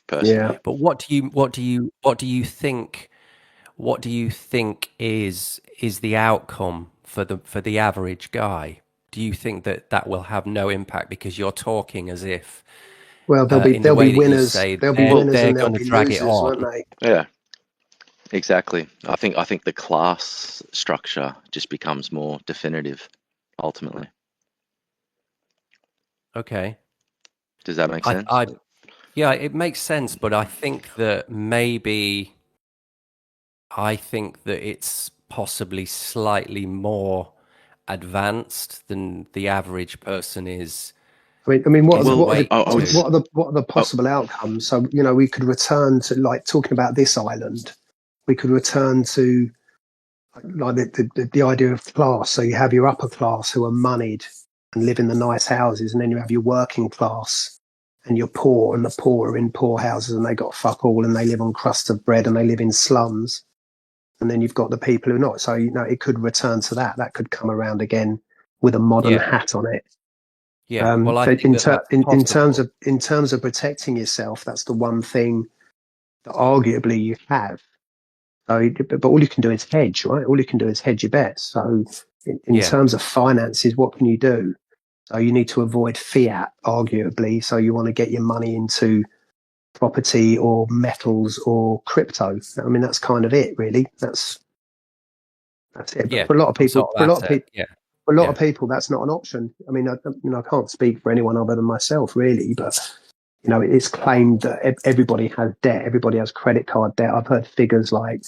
Personally, Yeah. But what do you think? What do you think is the outcome for the average guy? Do you think that will have no impact, because you're talking as if, well, there'll be winners. Say, there'll be winners they're and there'll going to be drag losers, it on, won't they? yeah. Exactly. I think the class structure just becomes more definitive ultimately. Okay. Does that make I, sense? I, yeah, it makes sense, but I think that it's possibly slightly more advanced than the average person is I mean, what are the, Well, what are the I would. what are the Oh, possible outcomes? So, you know, we could return to, like, talking about this island. We could return to, like, the idea of class. So you have your upper class who are moneyed and live in the nice houses, and then you have your working class and you're poor, and the poor are in poor houses and they got fuck all and they live on crust of bread and they live in slums. And then you've got the people who are not. So, you know, it could return to that. That could come around again with a modern yeah, hat on it. yeah. Well, I But think that that's possible. in terms of protecting yourself, that's the one thing that arguably you have. So, but all you can do is hedge, right? All you can do is hedge your bets. So, in Yeah, terms of finances, what can you do? So, you need to avoid fiat, arguably. So, you want to get your money into property or metals or crypto. I mean, that's kind of it, really. That's it. But yeah. for a lot of Some people, sort of asset. Yeah, for a lot of yeah, people, that's not an option. I mean, I can't speak for anyone other than myself, really, but you know, it's claimed that everybody has debt, everybody has credit card debt. I've heard figures like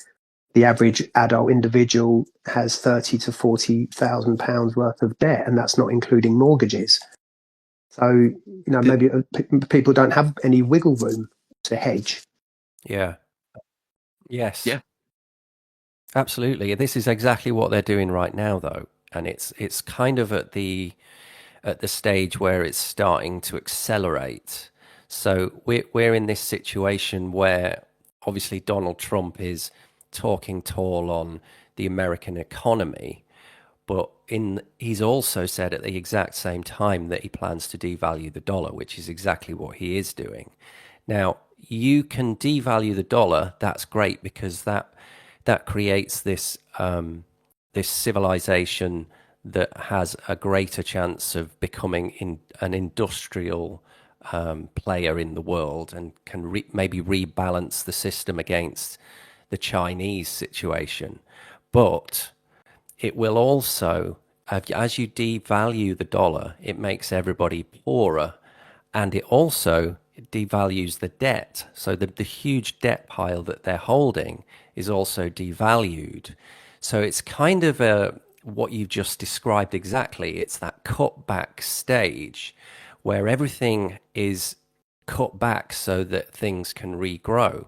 the average adult individual has 30 to 40,000 pounds worth of debt, and that's not including mortgages. So, you know, The, maybe people don't have any wiggle room to hedge. yeah. Yes, yeah, absolutely. This is exactly what they're doing right now, though, and it's kind of at the stage where it's starting to accelerate. So we're in this situation where obviously Donald Trump is talking tall on the American economy, but he's also said at the exact same time that he plans to devalue the dollar, which is exactly what he is doing. Now, you can devalue the dollar. That's great because that creates this civilization that has a greater chance of becoming an industrial player in the world and can maybe rebalance the system against the Chinese situation. But it will also, as you devalue the dollar, it makes everybody poorer, and it also devalues the debt. So the huge debt pile that they're holding is also devalued. So it's kind of what you've just described exactly. It's that cutback stage where everything is cut back so that things can regrow. yeah.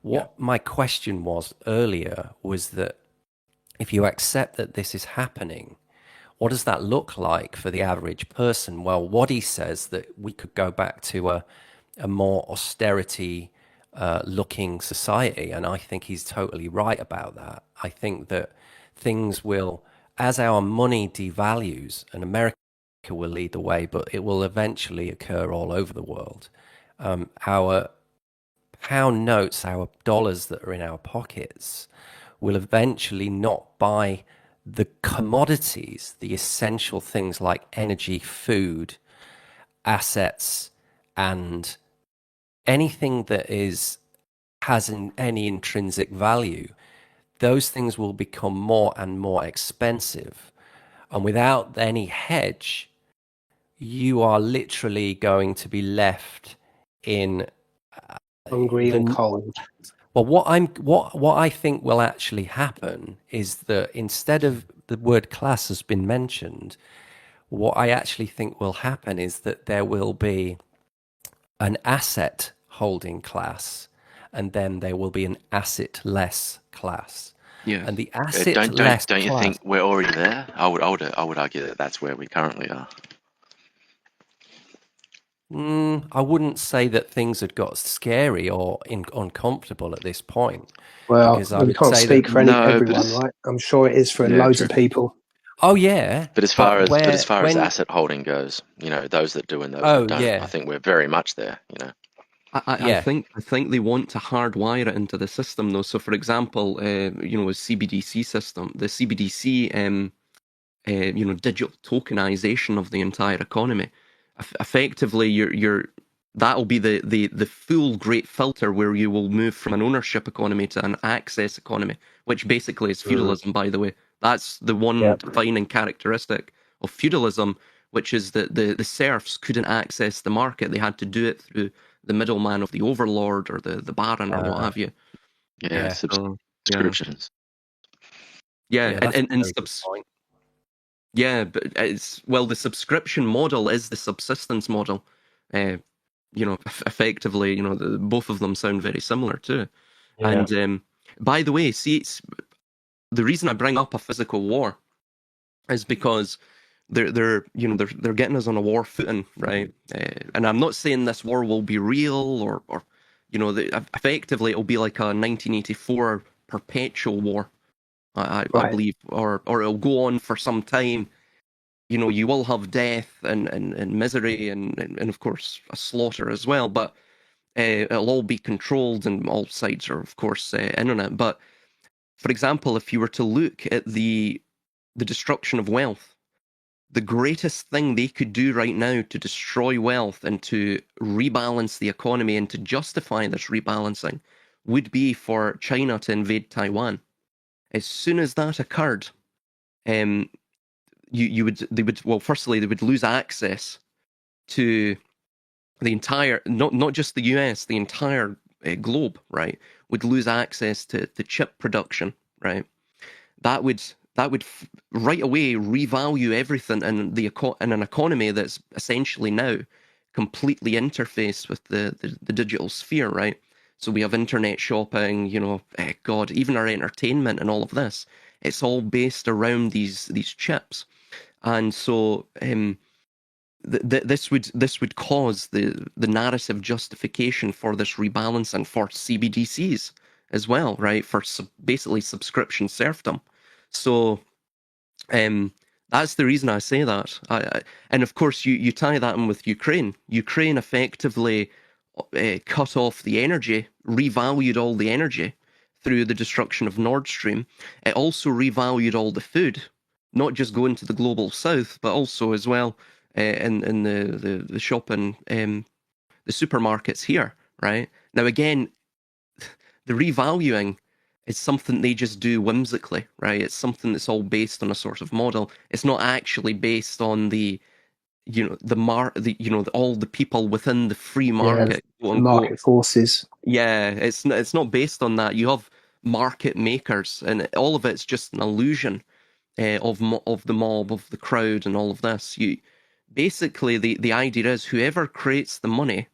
What my question was earlier was that if you accept that this is happening, what does that look like for the average person? Well, what he says that we could go back to a more austerity looking society. And I think he's totally right about that. I think that things will, as our money devalues, and America will lead the way, but it will eventually occur all over the world. Our pound notes, our dollars that are in our pockets, will eventually not buy the commodities, the essential things like energy, food, assets, and anything that has any intrinsic value. Those things will become more and more expensive. And without any hedge, you are literally going to be left in Hungry and the cold. Well, what I think will actually happen is that instead of the word class has been mentioned, what I actually think will happen is that there will be an asset holding class, and then there will be an asset-less class. Yeah. And the don't asset-less don't you class, think we're already there? I would argue that that's where we currently are. I wouldn't say that things had got scary or uncomfortable at this point, Well, because I we would can't say that speak for No, but everyone, right? I'm sure it is for Yeah, loads true. of people. oh yeah, but as where far as when asset holding goes, you know, those that do and those oh that don't, I yeah, think we're very much there. You know. yeah, I think they want to hardwire it into the system though. So, for example, with CBDC system, the CBDC, digital tokenization of the entire economy. Effectively, that'll be the full great filter where you will move from an ownership economy to an access economy, which basically is feudalism, by the way. That's the one defining characteristic of feudalism, which is that the serfs couldn't access the market. They had to do it through the middleman of the overlord or the baron or what have you. Yeah, subscriptions. Yeah, that's and a very good point. yeah, but the subscription model is the subsistence model. Effectively, both of them sound very similar too. Yeah. And by the way, see, the reason I bring up a physical war is because they're getting us on a war footing, right? And I'm not saying this war will be real or effectively it'll be like a 1984 perpetual war, I believe, or it'll go on for some time. You will have death and misery and of course a slaughter as well, but it'll all be controlled and all sides are of course in on it. But for example, if you were to look at the destruction of wealth, the greatest thing they could do right now to destroy wealth and to rebalance the economy and to justify this rebalancing would be for China to invade Taiwan. As soon as that occurred, um, firstly they would lose access to the entire, not just the US, the entire globe, right, would lose access to chip production, right? That would right away revalue everything in in an economy that's essentially now completely interfaced with the digital sphere, right? So we have internet shopping, God, even our entertainment and all of this, it's all based around these chips. And so this would cause the narrative justification for this rebalancing for CBDCs as well, right? For basically subscription serfdom. So that's the reason I say that. And of course, you tie that in with Ukraine. Ukraine effectively cut off the energy, revalued all the energy through the destruction of Nord Stream. It also revalued all the food, not just going to the global south, but also as well in the shopping, the supermarkets here, right? Now, again, the revaluing is something they just do whimsically, right? It's something that's all based on a sort of model. It's not actually based on all the people within the free market, quote the market forces. Yeah, it's not based on that. You have market makers, and all of it's just an illusion of the mob, of the crowd, and all of this. Basically the idea is whoever creates the money,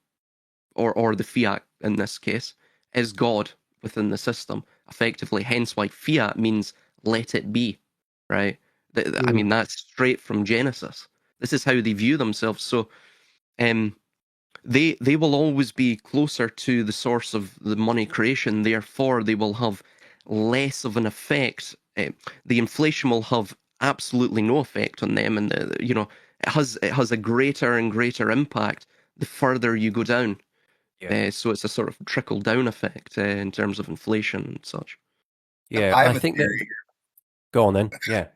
or the fiat in this case, is God within the system, effectively. Hence why fiat means let it be, right? I mean, that's straight from Genesis. This is how they view themselves. So they will always be closer to the source of the money creation. Therefore, they will have less of an effect. The inflation will have absolutely no effect on them, and it has a greater and greater impact the further you go down. Yeah. So it's a sort of trickle down effect in terms of inflation and such. Yeah, I have a think theory. that. Go on then. Yeah.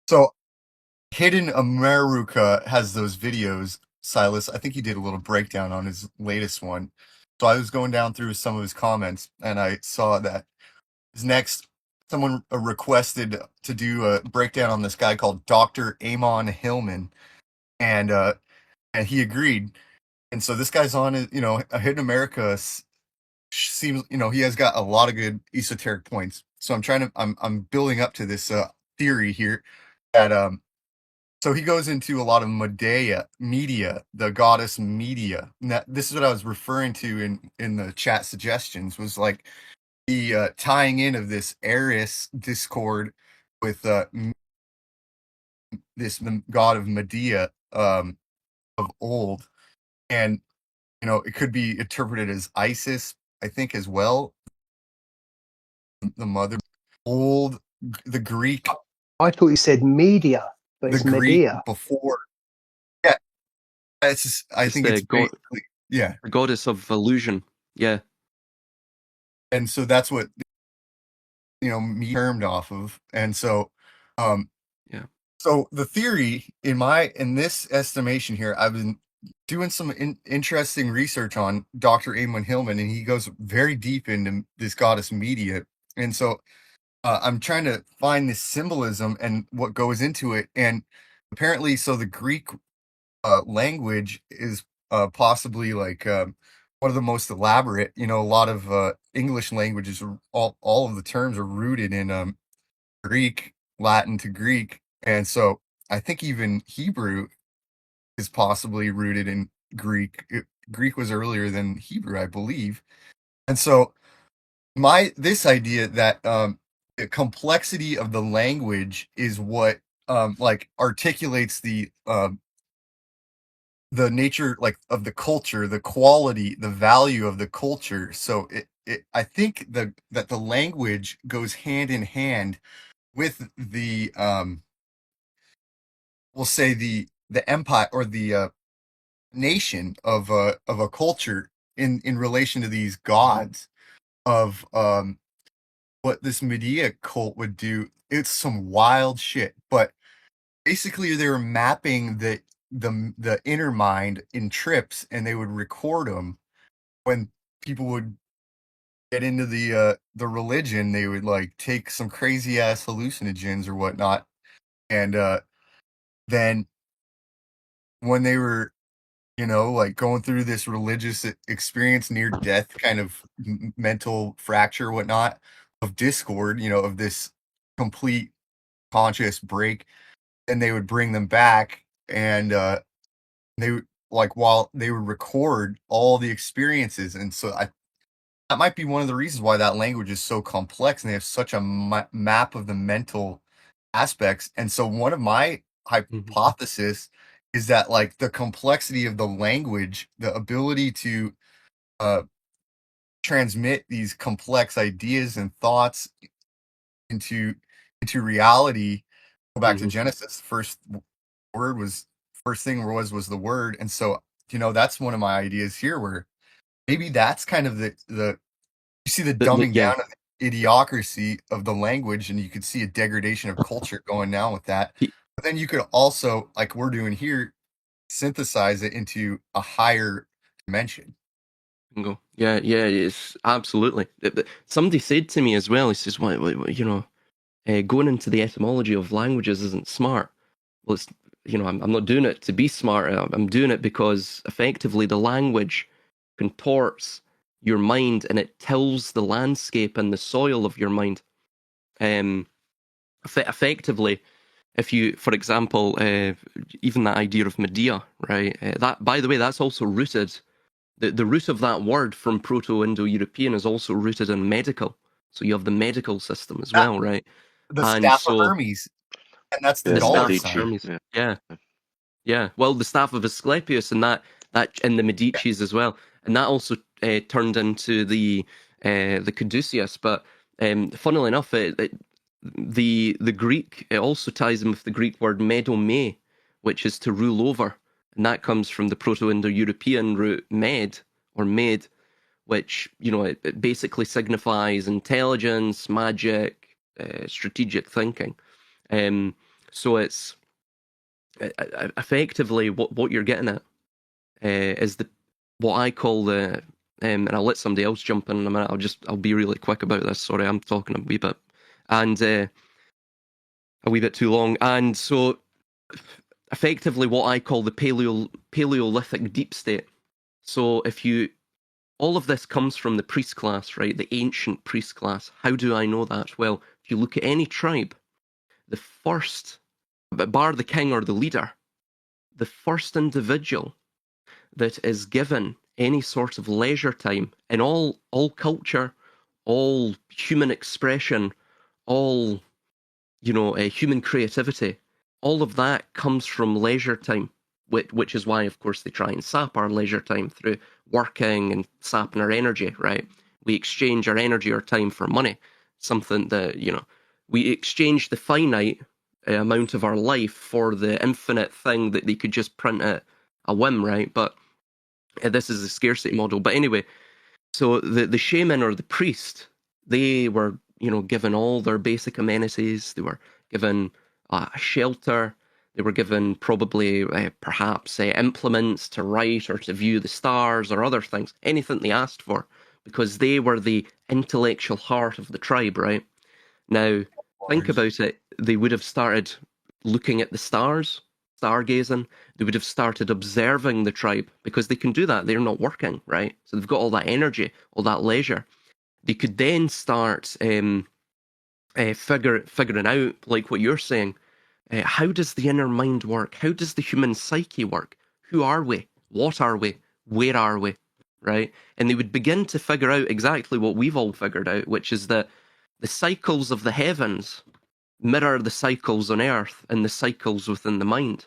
So Hidden America has those videos. Silas, I think he did a little breakdown on his latest one. So I was going down through some of his comments, and I saw that his next someone requested to do a breakdown on this guy called Dr. Amon Hillman, and he agreed. And so this guy's on, a Hidden America seems, he has got a lot of good esoteric points. So I'm building up to this theory here that so he goes into a lot of Medea, the goddess Medea. And this is what I was referring to in the chat suggestions, was like the tying in of this Eris discord with this god of Medea of old. And, it could be interpreted as Isis, I think, as well. The mother, the Greek. I thought you said media, but it's Greek Medea. before. Yeah. It's just, I think it's basically, yeah. The goddess of illusion. Yeah. And so that's what, me termed off of. And so, yeah. So the theory in this estimation here, I've been doing some interesting research on Dr. Eamon Hillman, and he goes very deep into this goddess Media. And so I'm trying to find this symbolism and what goes into it. And apparently, so the Greek language is possibly like one of the most elaborate. You know, a lot of English languages, all of the terms are rooted in Greek, Latin to Greek. And so I think even Hebrew is possibly rooted in Greek. Greek was earlier than Hebrew, I believe. And so this idea that the complexity of the language is what like articulates the nature like of the culture, the quality, the value of the culture. So I think that the language goes hand in hand with the we'll say the empire or the nation of a culture in relation to these gods of what this Medea cult would do. It's some wild shit, but basically they were mapping the inner mind in trips, and they would record them when people would get into the religion. They would like take some crazy ass hallucinogens or whatnot, and then when they were, you know, like going through this religious experience, near death kind of mental fracture, whatnot, of discord, you know, of this complete conscious break, and they would bring them back, and they would like while they would record all the experiences. And so that might be one of the reasons why that language is so complex, and they have such a map of the mental aspects. And so one of my hypothesis is that like the complexity of the language, the ability to uh, transmit these complex ideas and thoughts into reality. Go back to Genesis. The word was first thing was the word. And so, you know, that's one of my ideas here, where maybe that's kind of the you see the dumbing Yeah. down of the idiocracy of the language, and you could see a degradation of culture going down with that. But then you could also, like we're doing here, synthesize it into a higher dimension. Bingo. Yeah, yeah, it's absolutely. Somebody said to me as well, he says, "What, you know, going into the etymology of languages isn't smart." Well, it's, you know, I'm not doing it to be smart. I'm doing it because effectively the language contorts your mind, and it tells the landscape and the soil of your mind. Effectively, if you, for example, even that idea of Medea, right? That, by the way, that's also rooted. The root of that word from Proto-Indo-European is also rooted in medical. So you have the medical system as well, right? The And staff of so Hermes, and that's the Yeah, the dollar staff of Medici. sign. Hermes, yeah, yeah. Well, the staff of Asclepius, and that in the Medicis as well, and that also turned into the caduceus. But funnily enough, the Greek, it also ties in with the Greek word medome, which is to rule over, and that comes from the Proto-Indo-European root med or maid, which, you know, it basically signifies intelligence, magic, strategic thinking. So it's effectively what you're getting at is the what I call the and I'll let somebody else jump in a minute. I'll be really quick about this. Sorry, I'm talking a wee bit and a wee bit too long. And so effectively what I call the Paleolithic deep state. So if you all of this comes from the priest class, right? The ancient priest class. How do I know that? Well, if you look at any tribe, the first, bar the king or the leader, the first individual that is given any sort of leisure time in all culture, all human expression, all, you know, human creativity, all of that comes from leisure time, which is why, of course, they try and sap our leisure time through working and sapping our energy, right? We exchange our energy or time for money, something that, you know, we exchange the finite amount of our life for the infinite thing that they could just print at a whim, right? But this is a scarcity model. But anyway, so the shaman or the priest, they were, you know, given all their basic amenities. They were given a shelter. They were given probably perhaps implements to write or to view the stars or other things, anything they asked for, because they were the intellectual heart of the tribe, right? Now, think Bars. about it. They would have started looking at the stars, stargazing. They would have started observing the tribe because they can do that. They're not working, right? So they've got all that energy, all that leisure. They could then start figuring out, like what you're saying, how does the inner mind work? How does the human psyche work? Who are we? What are we? Where are we? Right? And they would begin to figure out exactly what we've all figured out, which is that the cycles of the heavens mirror the cycles on earth and the cycles within the mind.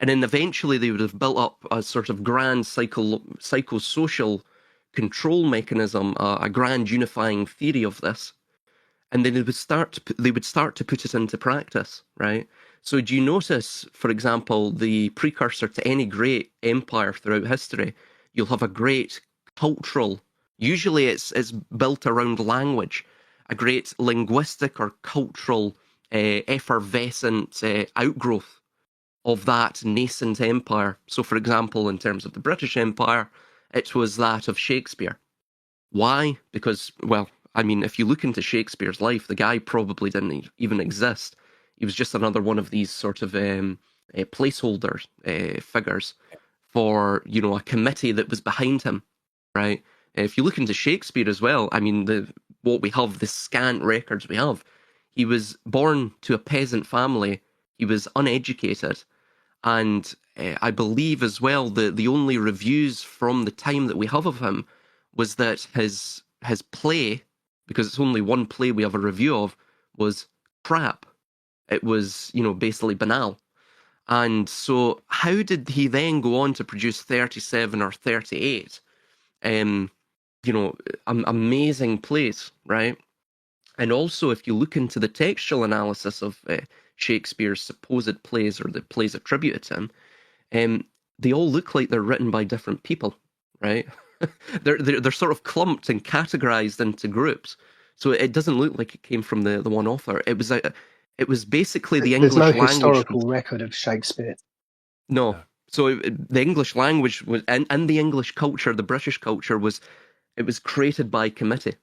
And then eventually they would have built up a sort of grand psychosocial control mechanism, a grand unifying theory of this. And then they would start to put it into practice, right? So do you notice, for example, the precursor to any great empire throughout history, you'll have a great cultural, usually it's built around language, a great linguistic or cultural effervescent outgrowth of that nascent empire. So, for example, in terms of the British Empire, it was that of Shakespeare. Why? Because, well, I mean, if you look into Shakespeare's life, the guy probably didn't even exist. He was just another one of these sort of placeholder figures for, you know, a committee that was behind him, right? If you look into Shakespeare as well, I mean, what we have, the scant records we have, he was born to a peasant family. He was uneducated. And I believe as well that the only reviews from the time that we have of him was that his play, because it's only one play we have a review of, was crap. It was, you know, basically banal. And so how did he then go on to produce 37 or 38, you know, amazing plays, right? And also, if you look into the textual analysis of Shakespeare's supposed plays or the plays attributed to him, they all look like they're written by different people, right? they're sort of clumped and categorized into groups, so it doesn't look like it came from the one author. It was basically the There's no English language. historical record of Shakespeare. No, so the English language was and the English culture, the British culture was created by committee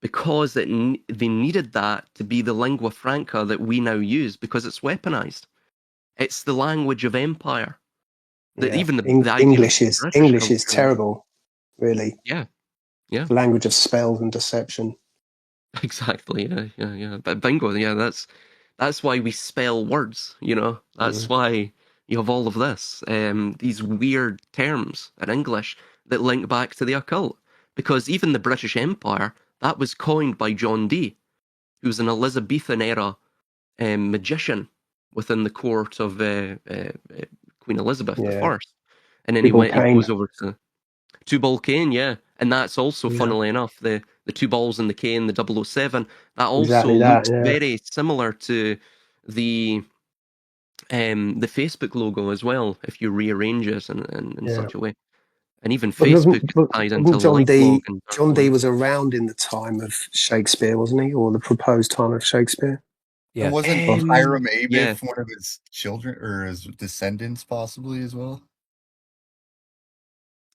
because they needed that to be the lingua franca that we now use because it's weaponized. It's the language of empire. Yeah. Even the idea English of is British English is culture. terrible, really. Yeah, yeah, The language of spells and deception. exactly. Yeah. But bingo. Yeah, that's why we spell words. You know, that's why you have all of this. These weird terms in English that link back to the occult. Because even the British Empire, that was coined by John Dee, who was an Elizabethan era magician within the court of Queen Elizabeth I. And then he goes over to Tubal Cain, yeah. And that's also, funnily enough, the two balls in the cane, the 007, that also looks very similar to the Facebook logo as well, if you rearrange it in such a way. And even Facebook is tied into John Dee. and John Dee was around in the time of Shakespeare, wasn't he, or the proposed time of Shakespeare? Yeah. And wasn't Hiram Abiff one of his children or his descendants, possibly as well?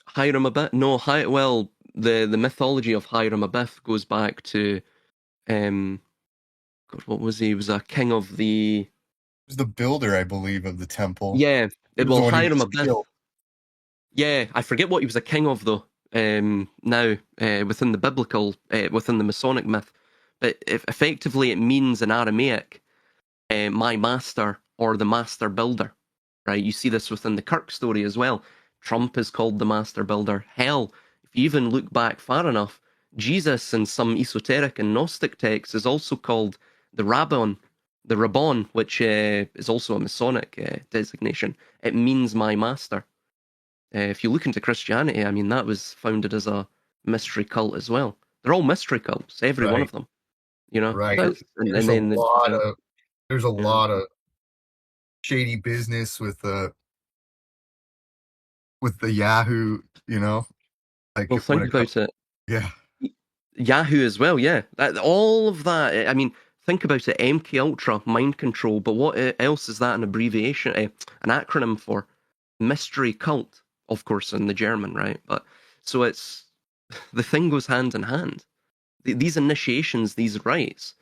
Hiram Abiff? No, well, the mythology of Hiram Abiff goes back to, God, what was he? He was a king of the. He was the builder, I believe, of the temple. Yeah, well, Hiram Abiff. Killed. Yeah, I forget what he was a king of though. Now within the biblical, within the Masonic myth, but effectively it means in Aramaic, my master or the master builder. Right, you see this within the Kirk story as well. Trump is called the master builder. Hell, if you even look back far enough, Jesus in some esoteric and Gnostic texts is also called the Rabbon, which is also a Masonic designation. It means my master. If you look into Christianity, I mean, that was founded as a mystery cult as well. They're all mystery cults, every one of them. You know, right? There's a lot of shady business with the Yahoo, you know. Well, think about it. Yeah. Yahoo as well, yeah. All of that. I mean, think about it, MK Ultra, mind control, but what else is that an abbreviation, an acronym for? Mystery cult, of course, in the German, right? But so it's the thing goes hand in hand. These initiations, these rites,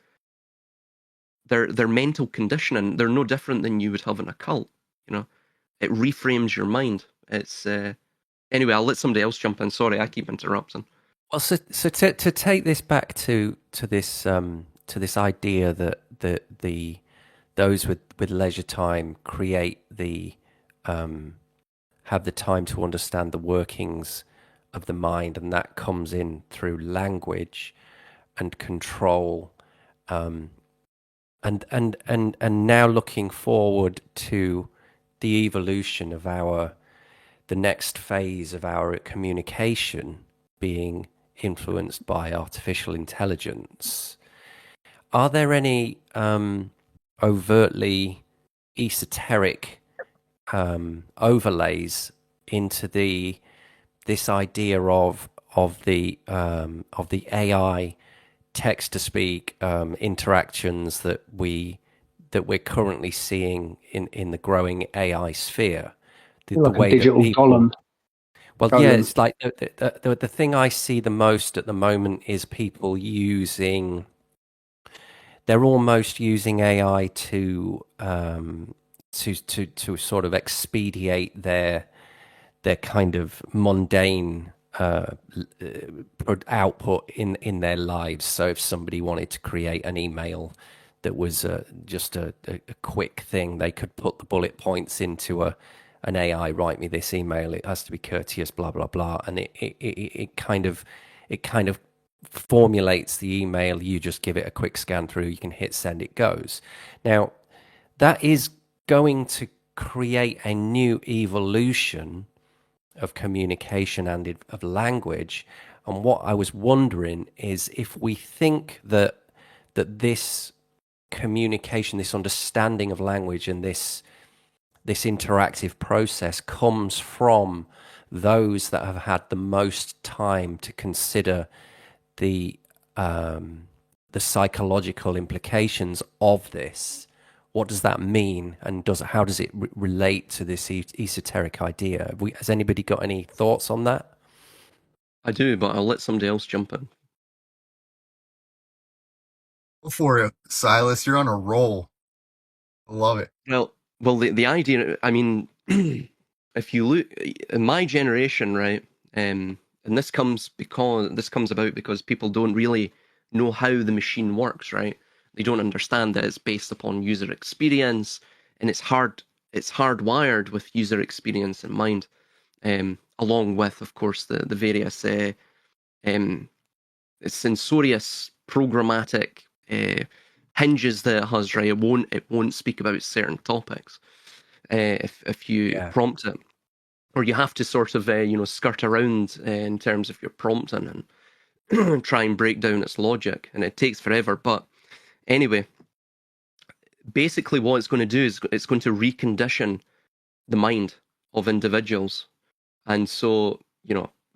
they're mental conditioning. They're no different than you would have in a cult. You know, it reframes your mind. It's anyway. I'll let somebody else jump in. Sorry, I keep interrupting. Well, so to take this back to this idea that the those with leisure time create the have the time to understand the workings of the mind, and that comes in through language and control, and now looking forward to the evolution of the next phase of our communication being influenced by artificial intelligence. Are there any overtly esoteric overlays into this idea of the AI text to speak interactions that we're currently seeing in the growing AI sphere? The like a way that digital people, golem. well, yeah, Golem. it's like the thing I see the most at the moment is people using. They're almost using AI to sort of expedite their kind of mundane output in their lives. So if somebody wanted to create an email that was just a quick thing, they could put the bullet points into an AI. Write me this email. It has to be courteous. Blah blah blah, and it kind of formulates the email. You just give it a quick scan through. You can hit send. It goes. Now that is going to create a new evolution of communication and of language. And what I was wondering is if we think that this communication, this understanding of language, and this interactive process comes from those that have had the most time to consider the psychological implications of this. What does that mean, and how does it relate to this esoteric idea? Has anybody got any thoughts on that? I do, but I'll let somebody else jump in. Go for it, Silas. You're on a roll. I love it. Well, the idea. I mean, if you look in my generation, right, and this comes about because people don't really know how the machine works, right? They don't understand that it's based upon user experience, and it's hardwired with user experience in mind, along with, of course, the various censorious programmatic hinges that it has, right? It won't speak about certain topics if you prompt it, or you have to sort of skirt around in terms of your prompting and try and break down its logic, and it takes forever. But anyway, basically what it's going to do is it's going to recondition the mind of individuals. And so,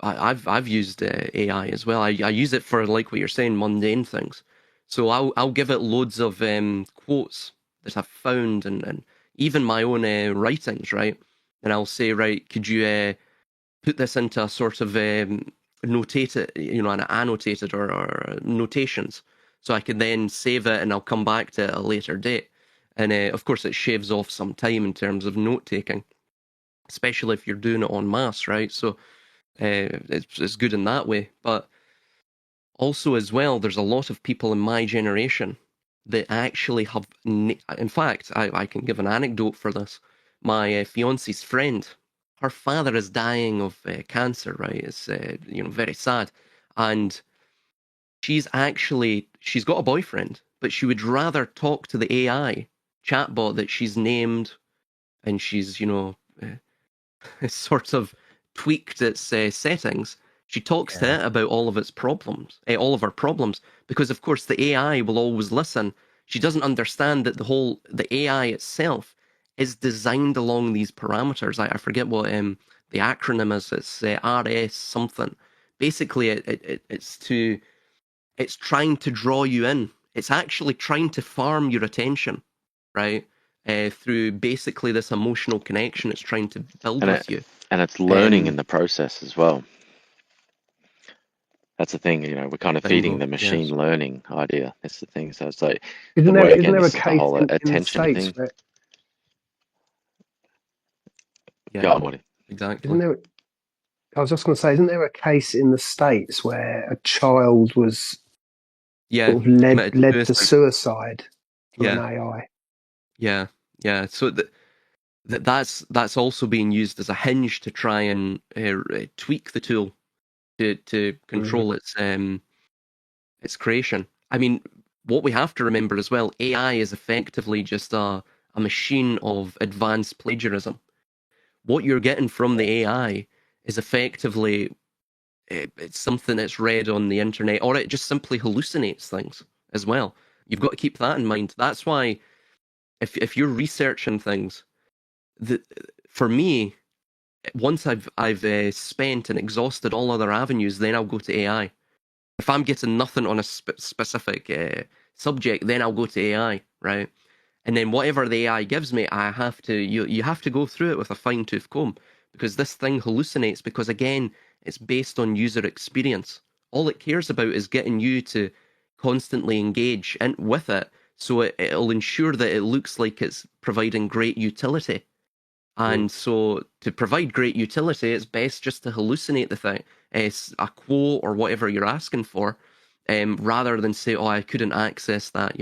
I've used AI as well. I use it for, like what you're saying, mundane things. So I'll give it loads of quotes that I've found, and even my own writings, right? And I'll say, right, could you put this into a sort of notated, an annotated or notations, so I can then save it and I'll come back to it at a later date. And of course, it shaves off some time in terms of note taking, especially if you're doing it en masse, right? So it's good in that way. But also as well, there's a lot of people in my generation that actually have, in fact, I can give an anecdote for this. My fiance's friend, her father is dying of cancer, right? It's, very sad. And she's got a boyfriend, but she would rather talk to the AI chatbot that she's named, and she's, sort of tweaked its settings. She talks to it about all of its problems, all of her problems, because of course the AI will always listen. She doesn't understand that the AI itself is designed along these parameters. I forget what the acronym is. It's RS something. Basically, it's trying to draw you in. it's actually trying to farm your attention, right? Through basically this emotional connection it's trying to build with you. And it's learning Um, in the process as well. That's the thing, you know, we're kind of feeding Bingo, the machine yes. learning idea. That's the thing. So it's like, Isn't again, there a this is the case whole in the attention States thing. where, Yeah, Go on, Woody. exactly. isn't there, I was just going to say, isn't there a case in the States where a child was Yeah, sort of led committed to suicide. suicide from an Yeah, AI? yeah. So that's also being used as a hinge to try and tweak the tool to control its creation. I mean, what we have to remember as well, AI is effectively just a machine of advanced plagiarism. What you're getting from the AI is effectively it's something that's read on the internet, or it just simply hallucinates things as well. You've got to keep that in mind. That's why if you're researching things, the, for me, once I've spent and exhausted all other avenues, then I'll go to AI. If I'm getting nothing on a specific subject, then I'll go to AI, right? And then whatever the AI gives me, I have to you have to go through it with a fine tooth comb, because this thing hallucinates, because again, it's based on user experience. All it cares about is getting you to constantly engage with it, so it'll ensure that it looks like it's providing great utility. And so to provide great utility, it's best just to hallucinate the thing, a quote or whatever you're asking for, rather than say, "Oh, I couldn't access that,"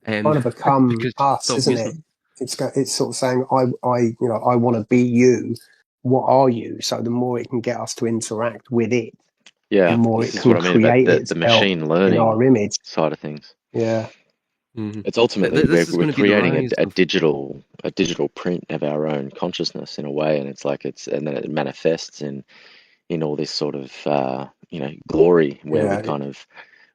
Kind of become because us, stop isn't using it? it. It's sort of saying, I want to be you. What are you? So the more it can get us to interact with it, the Yeah, more this it is what can I mean about create the itself machine in learning our image. side of things. Yeah. It's ultimately This is we're going to be the creating rise a of. digital print of our own consciousness in a way, and it's like and then it manifests in all this sort of glory where we Yeah. kind of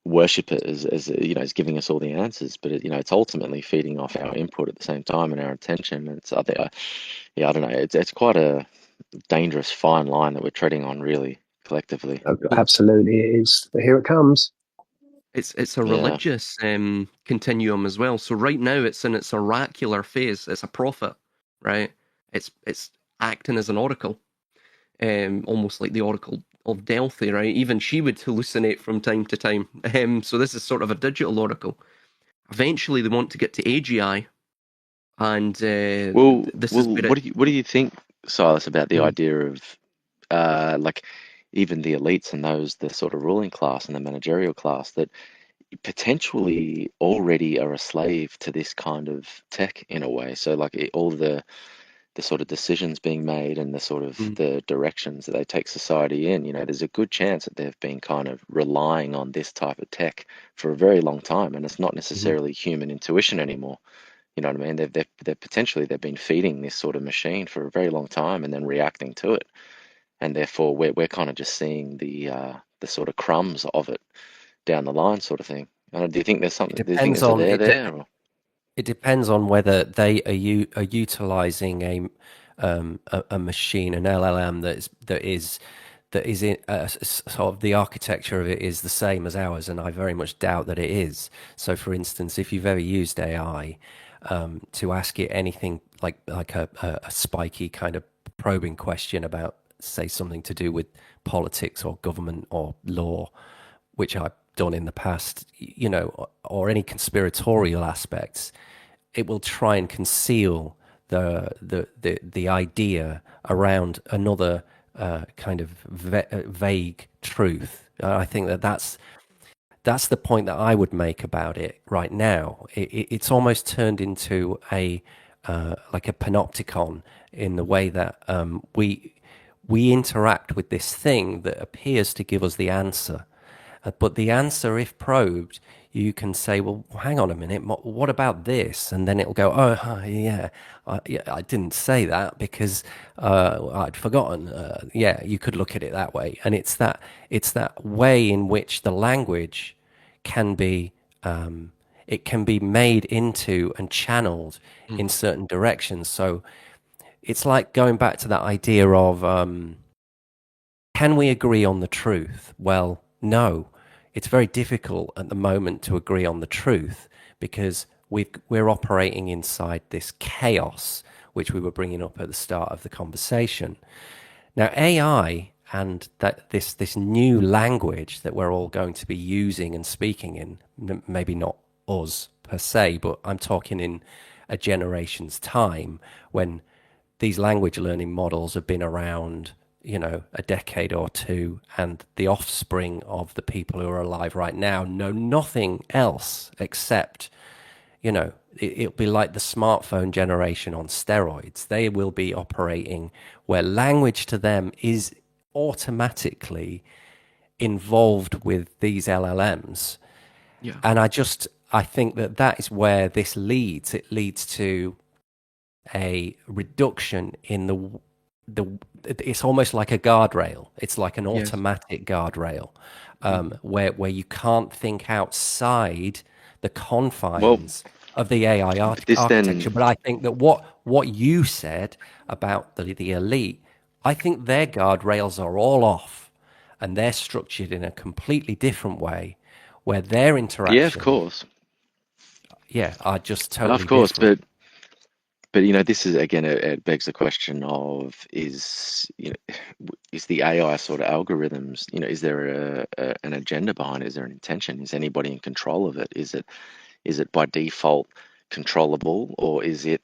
worship it as as giving us all the answers, but it's ultimately feeding off our input at the same time and our attention. And it's I think I don't know, it's quite a dangerous fine line that we're treading on, really, collectively. Absolutely it is. But here it comes. It's a Yeah. religious continuum as well. So right now it's in its oracular phase. It's a prophet, right? It's acting as an oracle, almost like the Oracle of Delphi, right? Even she would hallucinate from time to time. So this is sort of a digital oracle. Eventually, they want to get to AGI, and Well, this is where it. what do you think, Silas, about the Mm, idea of like even the elites and those the sort of ruling class and the managerial class that potentially already are a slave to this kind of tech in a way? So like all the sort of decisions being made and the sort of mm, the directions that they take society in, there's a good chance that they've been kind of relying on this type of tech for a very long time, and it's not mhm. necessarily human intuition anymore. You know what I mean? They've potentially they've been feeding this sort of machine for a very long time and then reacting to it, and therefore we're kind of just seeing the sort of crumbs of it down the line, sort of thing. Do you think there's It something? Do you think depends there's a on there there? Or? it depends on whether they are utilizing a machine, an LLM that is in sort of the architecture of it is the same as ours, and I very much doubt that it is. So, for instance, if you've ever used AI to ask it anything like a spiky kind of probing question about, say, something to do with politics or government or law, which I've done in the past, or any conspiratorial aspects, it will try and conceal the idea around another kind of vague truth. I think that's the point that I would make about it right now. It's almost turned into a like a panopticon in the way that we interact with this thing that appears to give us the answer. But the answer, if probed, you can say, well, hang on a minute, what about this? And then it'll go, oh, yeah, I didn't say that because I'd forgotten. Yeah, you could look at it that way. And it's that way in which the language can be, it can be made into and channeled in certain directions. So it's like going back to that idea of, can we agree on the truth? Well, no. it's very difficult at the moment to agree on the truth, because we're operating inside this chaos, which we were bringing up at the start of the conversation. Now, AI and that this new language that we're all going to be using and speaking in, maybe not us per se, but I'm talking in a generation's time, when these language learning models have been around, a decade or two, and the offspring of the people who are alive right now know nothing else except, it'll be like the smartphone generation on steroids. They will be operating where language to them is automatically involved with these LLMs. Yeah. And I think that is where this leads. It leads to a reduction in the it's almost like a guardrail. It's like an Yes. automatic guardrail, where you can't think outside the confines of the AI this architecture. then, But I think that what you said about the elite, I think their guardrails are all off, and they're structured in a completely different way, where their yeah, of interaction, course, are just of totally course, different. but this is again, it begs the question of, is is the AI sort of algorithms, is there an agenda behind it? Is there an intention? Is anybody in control of it? Is it by default controllable, or is it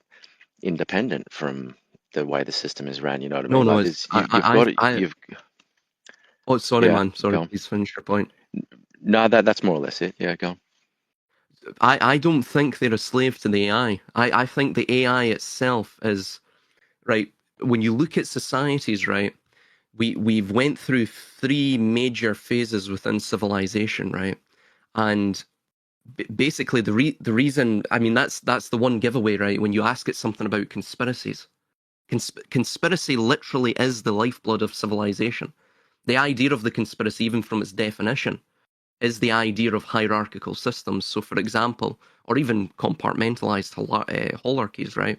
independent from the way the system is ran? You know what I No, mean? no, Like, it's you've got it, oh, sorry, yeah, man. Sorry, go on. please finish your point. No, that's more or less it. Yeah, go on. I don't think they're a slave to the AI. I think the AI itself is, right, when you look at societies, right, we've went through three major phases within civilization, right? And basically the reason, I mean, that's the one giveaway, right? When you ask it something about conspiracies, conspiracy literally is the lifeblood of civilization. The idea of the conspiracy, even from its definition, is the idea of hierarchical systems. So, for example, or even compartmentalized hierarchies, right?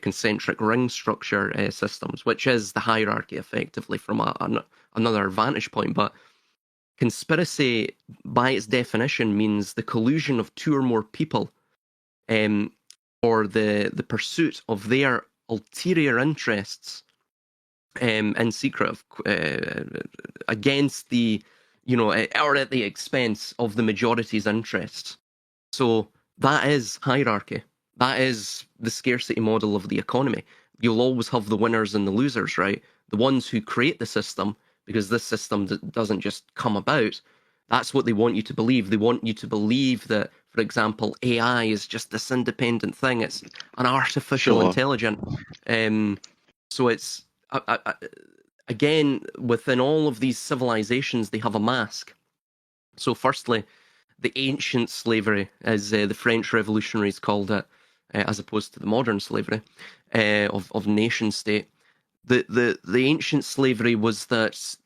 Concentric ring structure systems, which is the hierarchy effectively from another vantage point. But conspiracy, by its definition, means the collusion of two or more people, or the pursuit of their ulterior interests, in secret, against the, or at the expense of the majority's interests. So that is hierarchy. That is the scarcity model of the economy. You'll always have the winners and the losers, right? The ones who create the system, because this system doesn't just come about. That's what they want you to believe. They want you to believe that, for example, AI is just this independent thing. It's an artificial Sure. intelligence. So it's, again, within all of these civilizations, they have a mask. So firstly, the ancient slavery, as the French revolutionaries called it, as opposed to the modern slavery of nation state. The ancient slavery was that,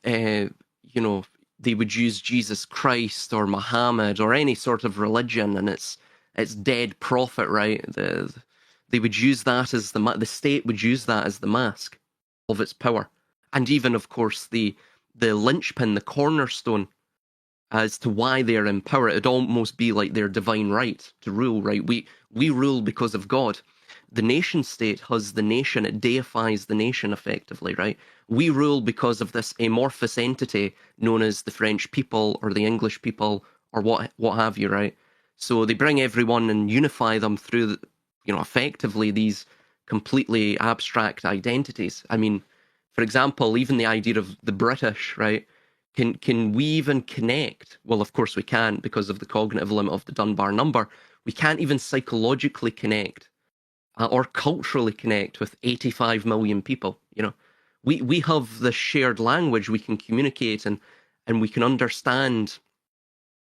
they would use Jesus Christ or Muhammad or any sort of religion, and it's dead prophet, right? They would use that as the state would use that as the mask of its power, and even, of course, the linchpin, the cornerstone as to why they're in power. It'd almost be like their divine right to rule, right? We rule because of God. The nation state has the nation, it deifies the nation effectively, right? We rule because of this amorphous entity known as the French people or the English people or what have you, right? So they bring everyone and unify them through, effectively these completely abstract identities. I mean, for example, even the idea of the British, right? Can we even connect? Well, of course we can't, because of the cognitive limit of the Dunbar number. We can't even psychologically connect or culturally connect with 85 million people. We have this shared language. We can communicate and we can understand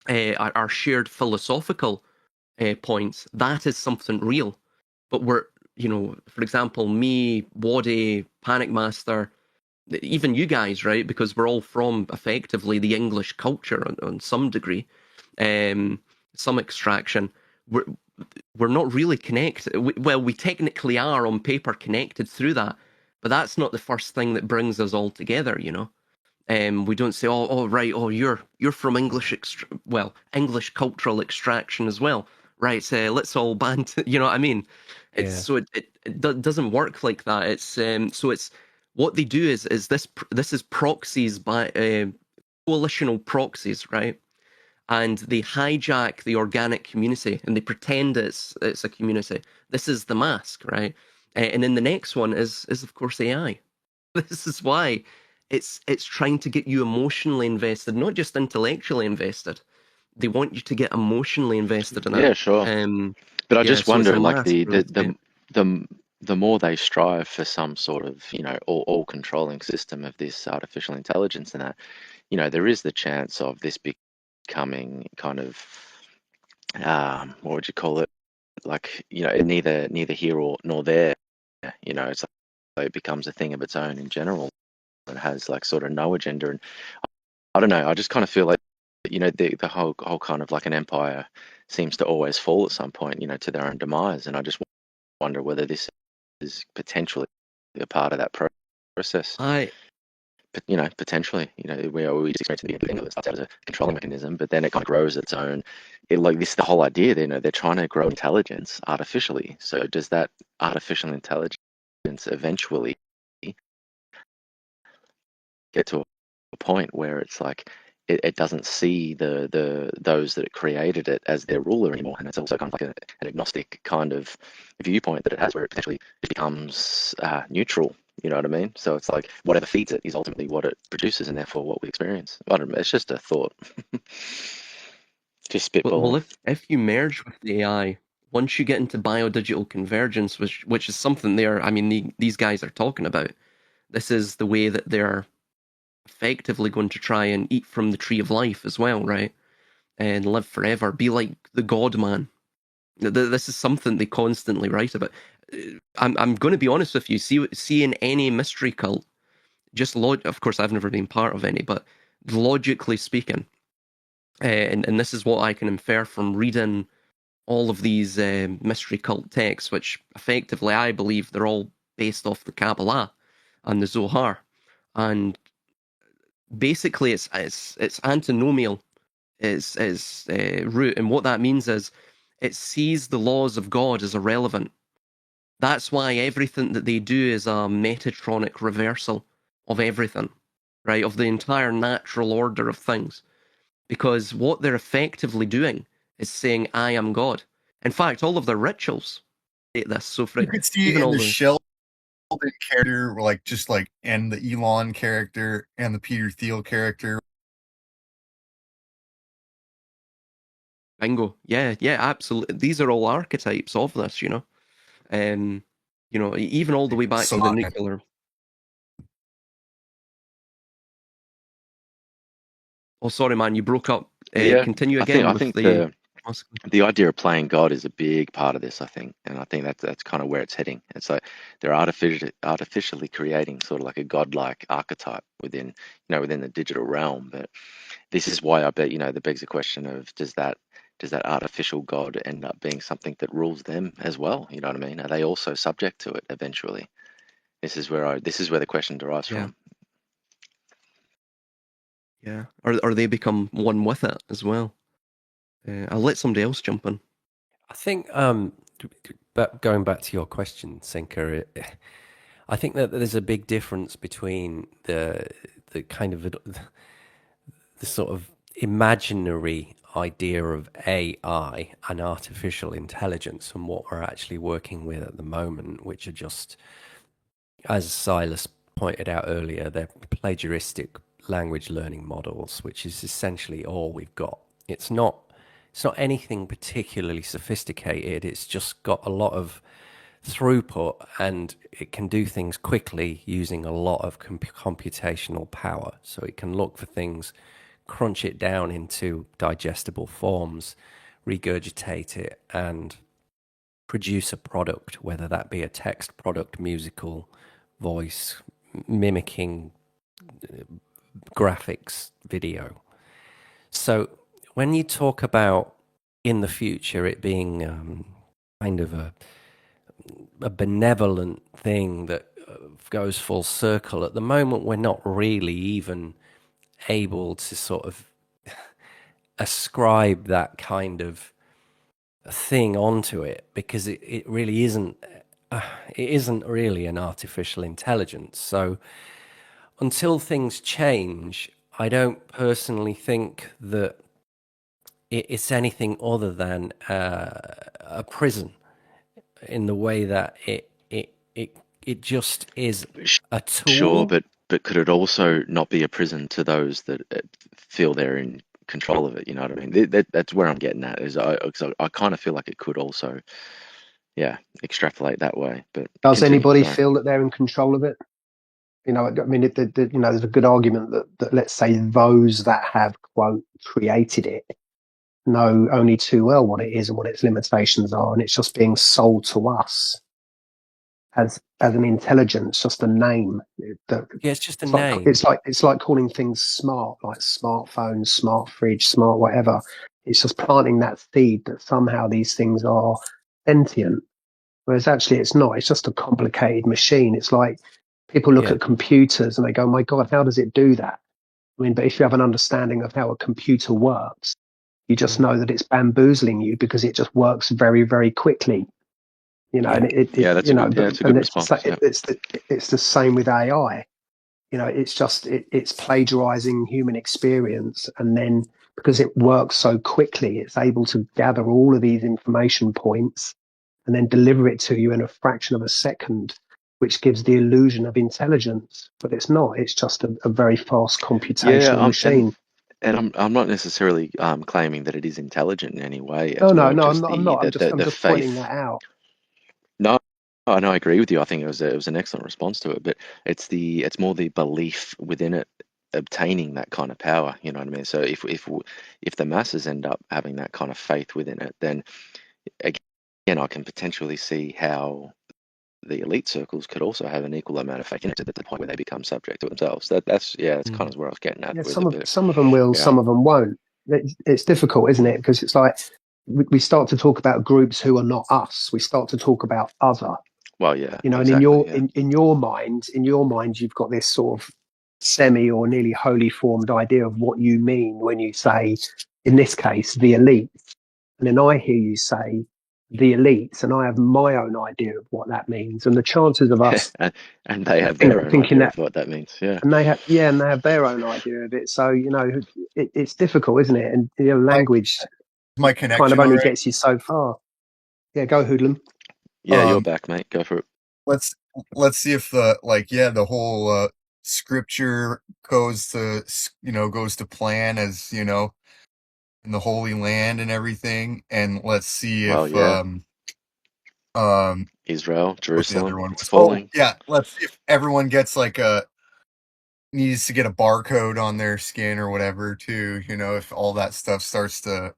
our shared philosophical points. That is something real. But we're, for example, me, Wadi, Panic Master, even you guys, right? Because we're all from effectively the English culture on some degree, some extraction. We're not really connected. We technically are on paper connected through that, but that's not the first thing that brings us all together. We don't say, oh, right, oh, you're from English cultural extraction as well, right? So let's all band, you know what I mean? It's Yeah. so it doesn't work like that. It's so it's what they do is this is proxies by coalitional proxies, right? And they hijack the organic community and they pretend it's a community. This is the mask, right? And then the next one is of course AI. This is why it's trying to get you emotionally invested, not just intellectually invested. They want you to get emotionally invested in it. Yeah, sure. But I Yeah, just so it's a wonder, like mask, really. Yeah. the more they strive for some sort of, all controlling system of this artificial intelligence and that, there is the chance of this becoming kind of, what would you call it? Like, neither here or nor there. It's like it becomes a thing of its own in general and has like sort of no agenda. And I don't know, I just kind of feel like, the whole kind of like an empire seems to always fall at some point, to their own demise. And I just wonder whether this is potentially a part of that process. I But potentially, we always experience the beginning of it starts out as a controlling mechanism, but then it kind of grows its own. Like this, the whole idea, they're trying to grow intelligence artificially. So does that artificial intelligence eventually get to a point where it's like it doesn't see the those that created it as their ruler anymore, and it's also kind of like an agnostic kind of viewpoint that it has, where it potentially it becomes neutral. You know what I mean? So it's like whatever feeds it is ultimately what it produces, and therefore what we experience. I don't know. It's just a thought. Just well, spitballing. if you merge with the AI, once you get into biodigital convergence, which is something I mean, these guys are talking about. This is the way that they're effectively going to try and eat from the tree of life as well, right? And live forever, be like the God man. This is something they constantly write about. I'm going to be honest with you. See in any mystery cult, of course, I've never been part of any, but logically speaking, and this is what I can infer from reading all of these mystery cult texts, which effectively I believe they're all based off the Kabbalah and the Zohar, and basically it's antinomial is root, and what that means is it sees the laws of God as irrelevant. That's why everything that they do is a Metatronic reversal of everything, right? Of the entire natural order of things. Because what they're effectively doing is saying, I am God. In fact, all of their rituals state this. So for You could see even in all the the Sheldon character, and the Elon character and the Peter Thiel character. bingo. Yeah, absolutely. These are all archetypes of this, even all the way back So to the nuclear. Oh, sorry, man, you broke up. Yeah, Continue I again with think the. the idea of playing God is a big part of this, I think, and I think that's kind of where it's heading. It's like they're artificially creating sort of like a godlike archetype within the digital realm. But this is why I bet that begs the question of does that artificial God end up being something that rules them as well? You know what I mean? Are they also subject to it eventually? This is where the question derives Yeah, from. yeah. Or they become one with it as well. I'll let somebody else jump in. I think, but going back to your question, Sinker, I think that there's a big difference between the kind of the sort of imaginary idea of AI and artificial intelligence and what we're actually working with at the moment, which are just, as Silas pointed out earlier, they're plagiaristic language learning models, which is essentially all we've got. It's not anything particularly sophisticated. It's just got a lot of throughput and it can do things quickly using a lot of computational power. So it can look for things, crunch it down into digestible forms, regurgitate it, and produce a product, whether that be a text product, musical, voice, mimicking, graphics, video. So when you talk about in the future it being kind of a benevolent thing that goes full circle, at the moment we're not really even able to sort of ascribe that kind of thing onto it, because it really isn't. It isn't really an artificial intelligence. So until things change, I don't personally think that it's anything other than a prison, in the way that it just is a Sure, tool. but could it also not be a prison to those that feel they're in control of it? You know what I mean? That's where I'm getting at. Is I kind of feel like it could also, yeah, extrapolate that way. But Does continue. anybody Sorry. feel that they're in control of it? You know, I mean, you know, there's a good argument that let's say those that have, quote, created it know only too well what it is and what its limitations are, and it's just being sold to us as an intelligence, just a name. Yeah, it's just a It's like name. it's like calling things smart, like smartphone, smart fridge, smart whatever. It's just planting that seed that somehow these things are sentient, whereas actually it's not. It's just a complicated machine. It's like people look Yeah, at computers and they go, "My God, how does it do that?" I mean, but if you have an understanding of how a computer works, you just know that it's bamboozling you because it just works very, very quickly. You know, and yeah, Yeah, that's you a know, good. Yeah, it's a and good response. Yeah. it's the same with AI. You know, it's just it's plagiarizing human experience, and then because it works so quickly, it's able to gather all of these information points and then deliver it to you in a fraction of a second, which gives the illusion of intelligence, but it's not. It's just a very fast Yeah. computational machine. And I'm not necessarily claiming that it is intelligent in any way. No, It's no, more no, just I'm not. I'm the just pointing faith. that out. No, no, I agree with you. I think it was an excellent response to it, but it's more the belief within it obtaining that kind of power. You know what I mean? So if the masses end up having that kind of faith within it, then again, I can potentially see how the elite circles could also have an equal amount of faith in it to the point where they become subject to it themselves. That's yeah, that's kind mm, of where I was getting at Yeah, with it. But some of them will, yeah, some of them won't. It's difficult, isn't it? Because it's like we start to talk about groups who are not us. We start to talk about other. well, yeah, You know, and exactly, yeah. in your mind, you've got this sort of semi or nearly wholly formed idea of what you mean when you say, in this case, the elite. And then I hear you say the elites, and I have my own idea of what that means. And the chances of us, And they have you their know, own thinking idea that, of what that means. Yeah. and and they have their own idea of it. So, you know, it's difficult, isn't it? And you know, My language my kind of connection all only right? gets you so far. Yeah, go hoodlum. Yeah, you're Um, back, mate. Go for it. let's let's see if the whole scripture goes to plan as in the Holy Land and everything, and let's see Well, if yeah. um Israel, what the other Jerusalem one was. Oh falling. yeah, let's see if everyone gets like a needs to get a barcode on their skin or whatever too. If all that stuff starts to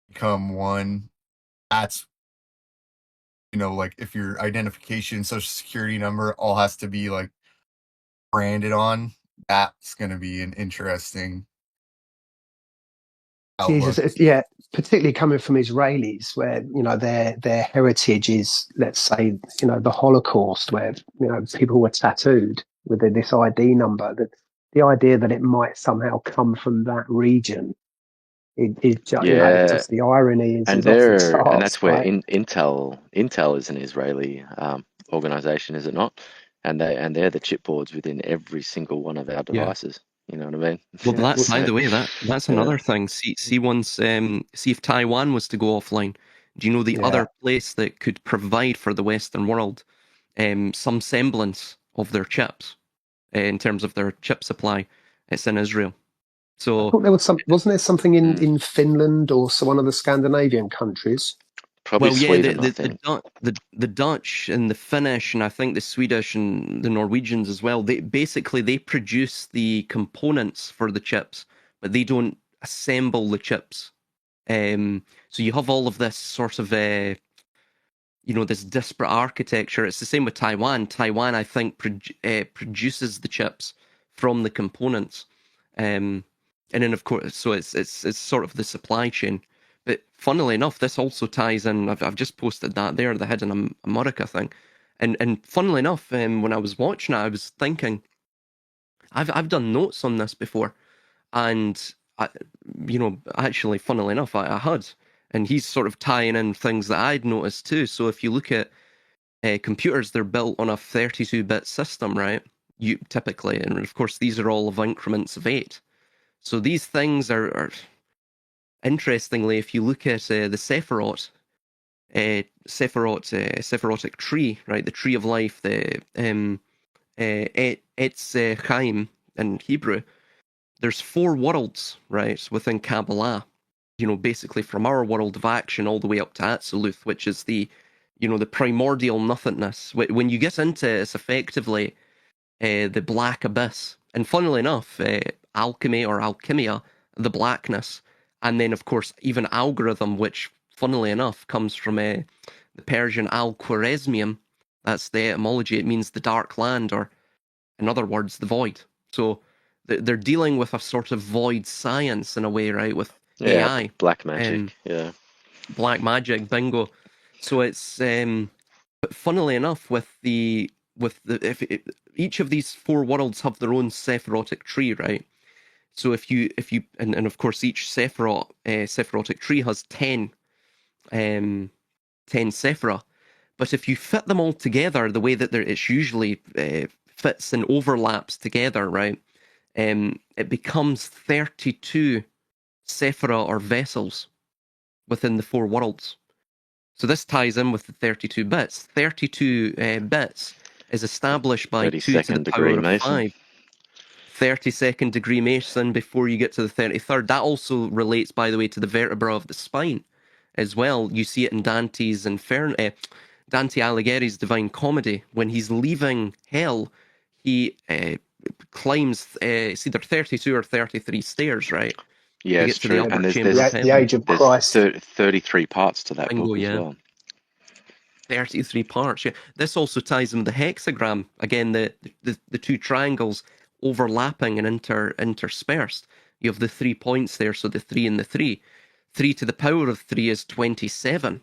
become one, that's like if your identification, social security number all has to be like branded on, that's going to be an interesting Jesus, outlook. yeah, particularly coming from Israelis, where you know their heritage is, let's say, you know, the Holocaust, where you know people were tattooed with this ID number. That the idea that it might somehow come from that region is just, you know, Yeah, just the irony is off the and charts, that's where right? Intel is an Israeli organization, is it not? And they're the chipboards within every single one of our Yeah. devices. You know what I mean? Well, Yeah, that, by So the way, that's yeah, another thing. See once, see if Taiwan was to go offline. Do you know the yeah. other place that could provide for the Western world some semblance of their chips in terms of their chip supply? It's in Israel. I So, thought there was wasn't there something mm, in Finland or one of the Scandinavian countries? probably well, yeah, Sweden, I think. the Dutch and the Finnish and I think the Swedish and the Norwegians as well. They produce the components for the chips, but they don't assemble the chips. So you have all of this sort of this disparate architecture. It's the same with Taiwan. Taiwan, I think, produces the chips from the components, and then of course, so it's sort of the supply chain. But funnily enough, this also ties in. I've just posted that there, the Hidden America thing, and funnily enough, when I was watching it, I was thinking, I've done notes on this before. And, actually, funnily enough, I had. And he's sort of tying in things that I'd noticed too. So if you look at computers, they're built on a 32-bit system, right? Typically. And of course, these are all of increments of 8. So these things are interestingly, if you look at the Sephirotic tree, right? The tree of life, the Etz Chaim in Hebrew, there's 4 worlds, right, within Kabbalah. Basically from our world of action all the way up to Atziluth, which is the primordial nothingness. When you get into it, it's effectively the black abyss. And funnily enough, alchemy or alchemia, the blackness. And then, of course, even algorithm, which funnily enough comes from the Persian al-Khwarizmian. That's the etymology. It means the dark land, or in other words, the void. So they're dealing with a sort of void science in a way, right? With AI. Black magic. Yeah. Black magic, bingo. So it's but funnily enough, each of these 4 worlds have their own Sephirotic tree, right? So if you and of course each Sephirotic tree has 10 Sephira. But if you fit them all together the way that it's usually fits and overlaps together, right? It becomes 32 Sephira or vessels within the 4 worlds. So this ties in with the 32 bits. 32 bits is established by 2 to the power of Mason. 5. 32nd degree Mason before you get to the 33rd. That also relates, by the way, to the vertebra of the spine as well. You see it in Dante's Dante Alighieri's Divine Comedy. When he's leaving hell, he climbs it's either 32 or 33 stairs, right? Yeah, it's true. And there's the Age of Christ. 33 parts to that book as well. 33 parts, yeah. This also ties in with the hexagram. Again, the 2 triangles overlapping and interspersed. You have the 3 points there, so the 3 and the 3. 3 to the power of 3 is 27.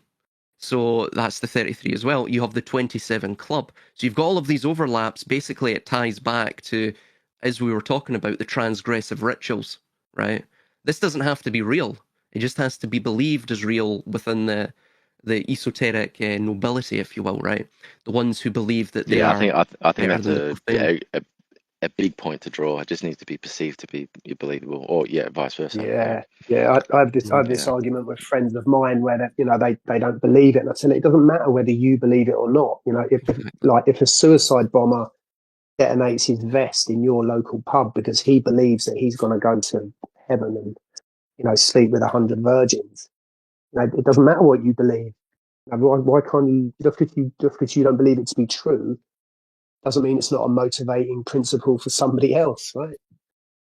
So that's the 33 as well. You have the 27 club. So you've got all of these overlaps. Basically, it ties back to, as we were talking about, the transgressive rituals, right? This doesn't have to be real. It just has to be believed as real within the esoteric nobility, if you will, right? The ones who believe that they are. I think that's a big point to draw. It just needs to be perceived to be believable, or vice versa. Yeah. I have this argument with friends of mine where they don't believe it, and I said it doesn't matter whether you believe it or not. If a suicide bomber detonates his vest in your local pub because he believes that he's going to go to heaven and sleep with 100 virgins, it doesn't matter what you believe. Why can't you just because you don't believe it to be true doesn't mean it's not a motivating principle for somebody else, right?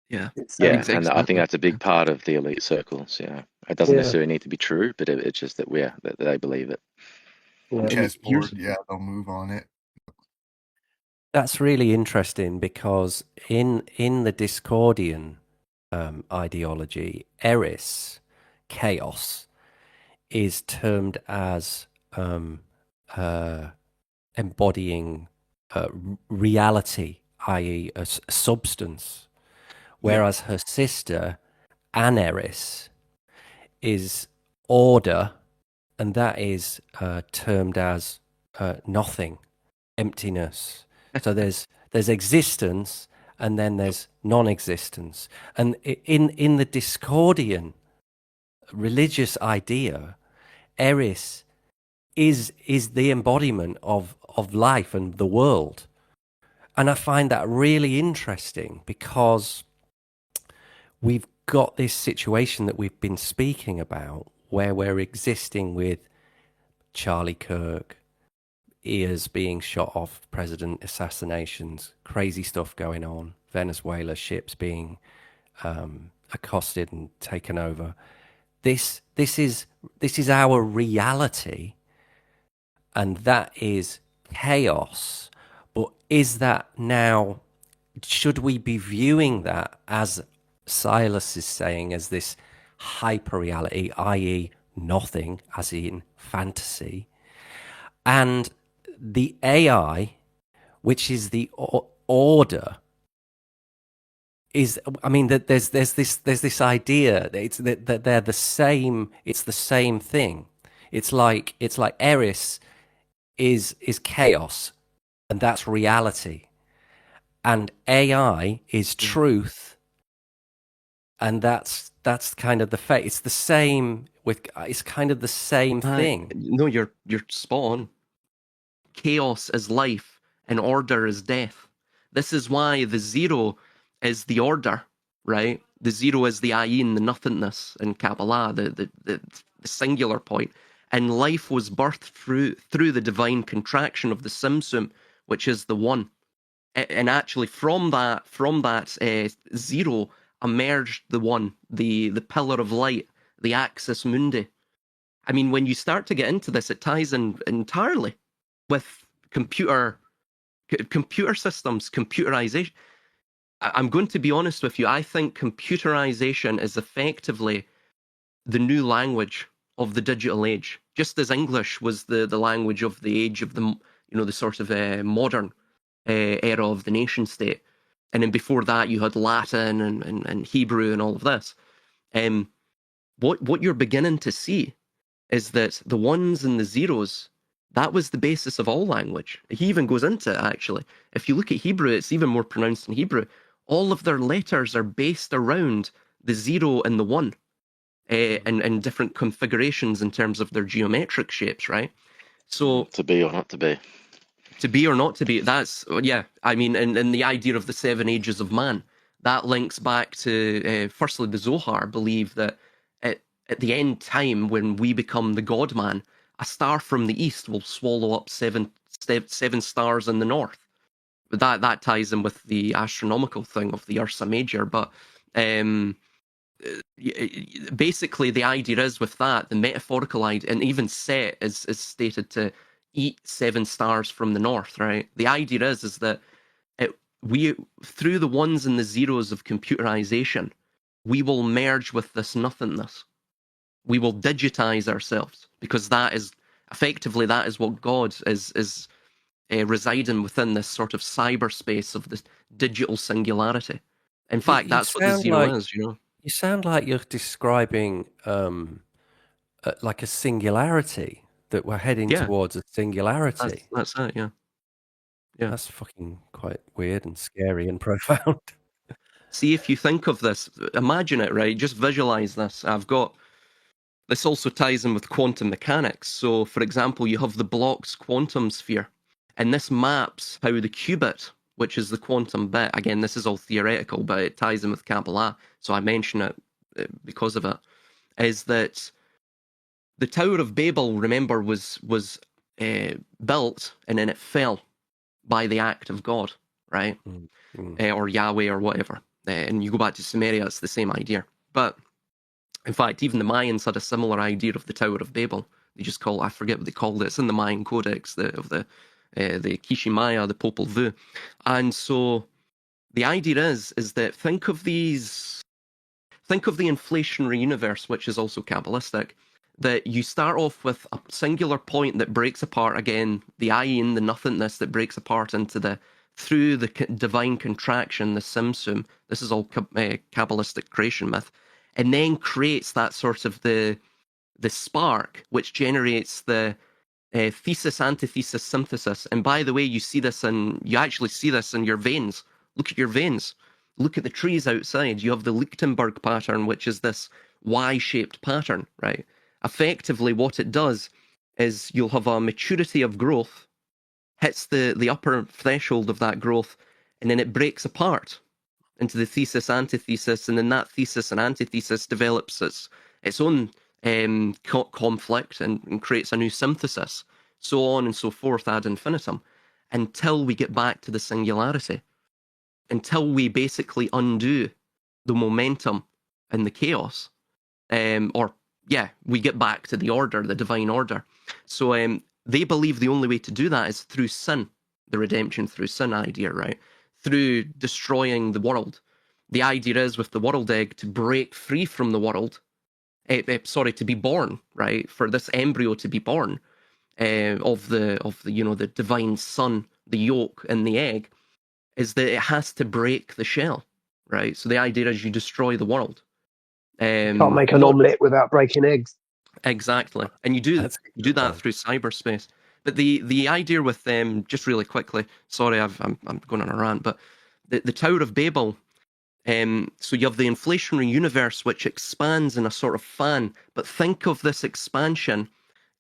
Yeah, exactly. And I think that's a big part of the elite circles. Yeah, it doesn't necessarily need to be true, but it's just that that they believe it. Chessboard, they'll move on it. That's really interesting because in the Discordian ideology, Eris, chaos, is termed as embodying reality, i.e. a substance, whereas her sister, Aneris, is order, and that is termed as nothing, emptiness. So there's existence, and then there's non-existence. And in the Discordian religious idea, Eris is the embodiment of life and the world. And I find that really interesting because we've got this situation that we've been speaking about where we're existing with Charlie Kirk, ears being shot off, president assassinations, crazy stuff going on, Venezuela ships being accosted and taken over. This is our reality, and that is chaos. But is that now? Should we be viewing that, as Silas is saying, as this hyper reality, i.e., nothing, as in fantasy, and the AI, which is the order, I mean, that there's this idea that they're the same. It's the same thing. It's like Eris is chaos, and that's reality, and AI is truth, and that's kind of the fate. It's the same with. It's kind of the same thing. No, you're spot on. Chaos is life, and order is death. This is why the zero is the order, right? The zero is the ayin, the nothingness in Kabbalah, the singular point. And life was birthed through the divine contraction of the Simsum, which is the one. And actually, from that zero emerged the one, the pillar of light, the axis mundi. I mean, when you start to get into this, it ties in entirely with computer systems, computerization. I'm going to be honest with you. I think computerization is effectively the new language of the digital age, just as English was the language of the age of the the sort of modern era of the nation state, and then before that you had Latin and Hebrew and all of this. What you're beginning to see is that the ones and the zeros, that was the basis of all language. He even goes into it, actually. If you look at Hebrew, it's even more pronounced in Hebrew. All of their letters are based around the zero and the one, and different configurations in terms of their geometric shapes, right? So to be or not to be. To be or not to be, that's, yeah, I mean, and the idea of the 7 ages of man, that links back to, firstly, the Zohar believe that at the end time, when we become the God-man, a star from the east will swallow up seven stars in the north. But that ties in with the astronomical thing of the Ursa Major. But basically, the idea is with that, the metaphorical idea, and even Set is stated to eat 7 stars from the north, right? The idea is that we, through the ones and the zeros of computerization, we will merge with this nothingness. We will digitize ourselves, because that is effectively what God is residing within, this sort of cyberspace of this digital singularity. In fact, that's what the zero is, you know. You sound like you're describing like a singularity, that we're heading towards a singularity. That's it, yeah. Yeah. That's fucking quite weird and scary and profound. See, if you think of this, imagine it, right? Just visualize this. This also ties in with quantum mechanics. So, for example, you have the Bloch's quantum sphere, and this maps how the qubit, which is the quantum bit, again, this is all theoretical, but it ties in with Kabbalah, so I mention it because of it, is that the Tower of Babel, remember, was built, and then it fell by the act of God, right? Or Yahweh or whatever. And you go back to Sumeria, it's the same idea. But in fact, even the Mayans had a similar idea of the Tower of Babel. They just call, I forget what they called it. It's in the Mayan Codex of the Kishimaya, the Popol Vuh. And so the idea is that think of the inflationary universe, which is also Kabbalistic, that you start off with a singular point that breaks apart, again, the ayin, the nothingness that breaks apart into through the divine contraction, the Simsum. This is all Kabbalistic creation myth. And then creates that sort of the spark, which generates the thesis, antithesis, synthesis. And by the way, you actually see this in your veins. Look at your veins. Look at the trees outside. You have the Lichtenberg pattern, which is this Y-shaped pattern, right? Effectively, what it does is you'll have a maturity of growth, hits the upper threshold of that growth, and then it breaks apart into the thesis, antithesis, and then that thesis and antithesis develops its own conflict and creates a new synthesis, so on and so forth ad infinitum, until we get back to the singularity, until we basically undo the momentum and the chaos, we get back to the order, the divine order. So they believe the only way to do that is through sin, the redemption through sin idea, right? Through destroying the world. The idea is with the world egg to break free from the world, to be born, right? For this embryo to be born of the divine son, the yolk in the egg, is that it has to break the shell. right? So the idea is you destroy the world. Can't make an omelette without breaking eggs. Exactly, and you do that through cyberspace. But the idea with them, just really quickly, sorry, I'm going on a rant, but the Tower of Babel. So you have the inflationary universe, which expands in a sort of fan. But think of this expansion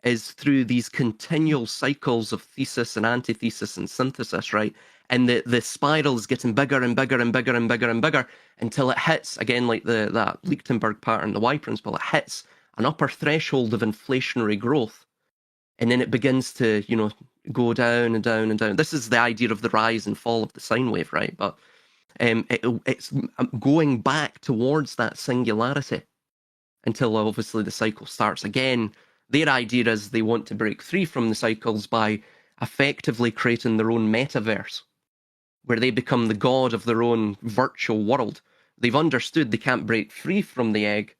is through these continual cycles of thesis and antithesis and synthesis, right? And the spiral is getting bigger and bigger and bigger and bigger and bigger until it hits, again, like that Lichtenberg pattern, the Y principle, it hits an upper threshold of inflationary growth. And then it begins to, go down and down and down. This is the idea of the rise and fall of the sine wave, right? But it's going back towards that singularity until obviously the cycle starts again. Their idea is they want to break free from the cycles by effectively creating their own metaverse, where they become the god of their own virtual world. They've understood they can't break free from the egg,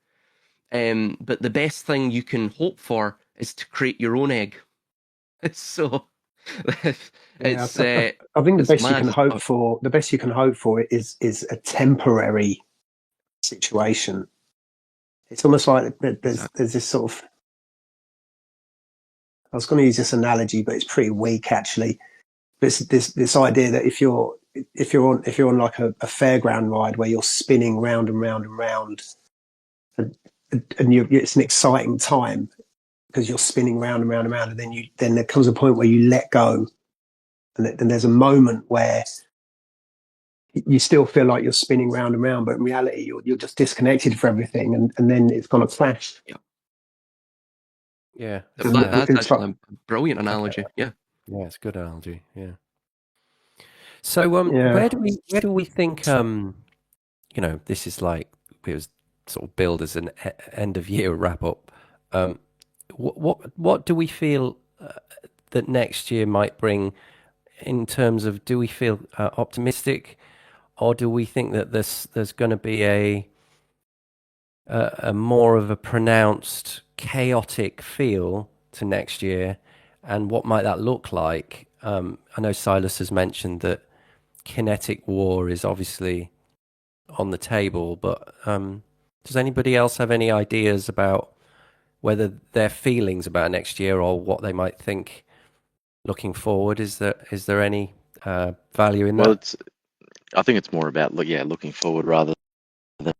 but the best thing you can hope for is to create your own egg. So it's I think the best mad. the best you can hope for is a temporary situation. It's almost like there's this sort of, I was going to use this analogy, but it's pretty weak actually. This idea that if you're on like a fairground ride where you're spinning round and round and round, and it's an exciting time because you're spinning round and round and round, and then there comes a point where you let go, and then there's a moment where you still feel like you're spinning round and round, but in reality you're just disconnected from everything, and then it's going to flash. Yeah, that's actually a brilliant analogy. Yeah, it's a good analogy. Yeah. So where do we think this is like, it was sort of billed as an end of year wrap up. What do we feel that next year might bring in terms of, do we feel optimistic, or do we think that there's going to be a more of a pronounced chaotic feel to next year, and what might that look like? I know Silas has mentioned that kinetic war is obviously on the table, but does anybody else have any ideas about whether their feelings about next year or what they might think looking forward? Is there any value in that? Well, I think it's more about looking forward rather than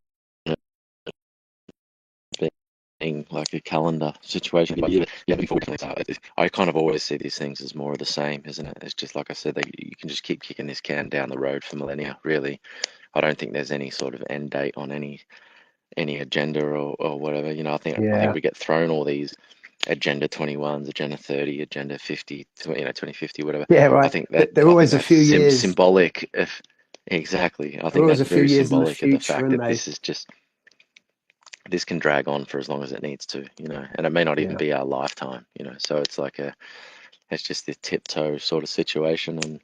being like a calendar situation. Looking forward. I kind of always see these things as more of the same, isn't it? It's just like I said, you can just keep kicking this can down the road for millennia. Really, I don't think there's any sort of end date on any agenda or whatever. I think we get thrown all these Agenda 21s, Agenda 30, Agenda 50, 2050, whatever. Yeah, right. I think that they're always a few years symbolic. Exactly. I think that's very symbolic of the fact that this can drag on for as long as it needs to, and it may not even be our lifetime, so it's like it's just this tiptoe sort of situation, and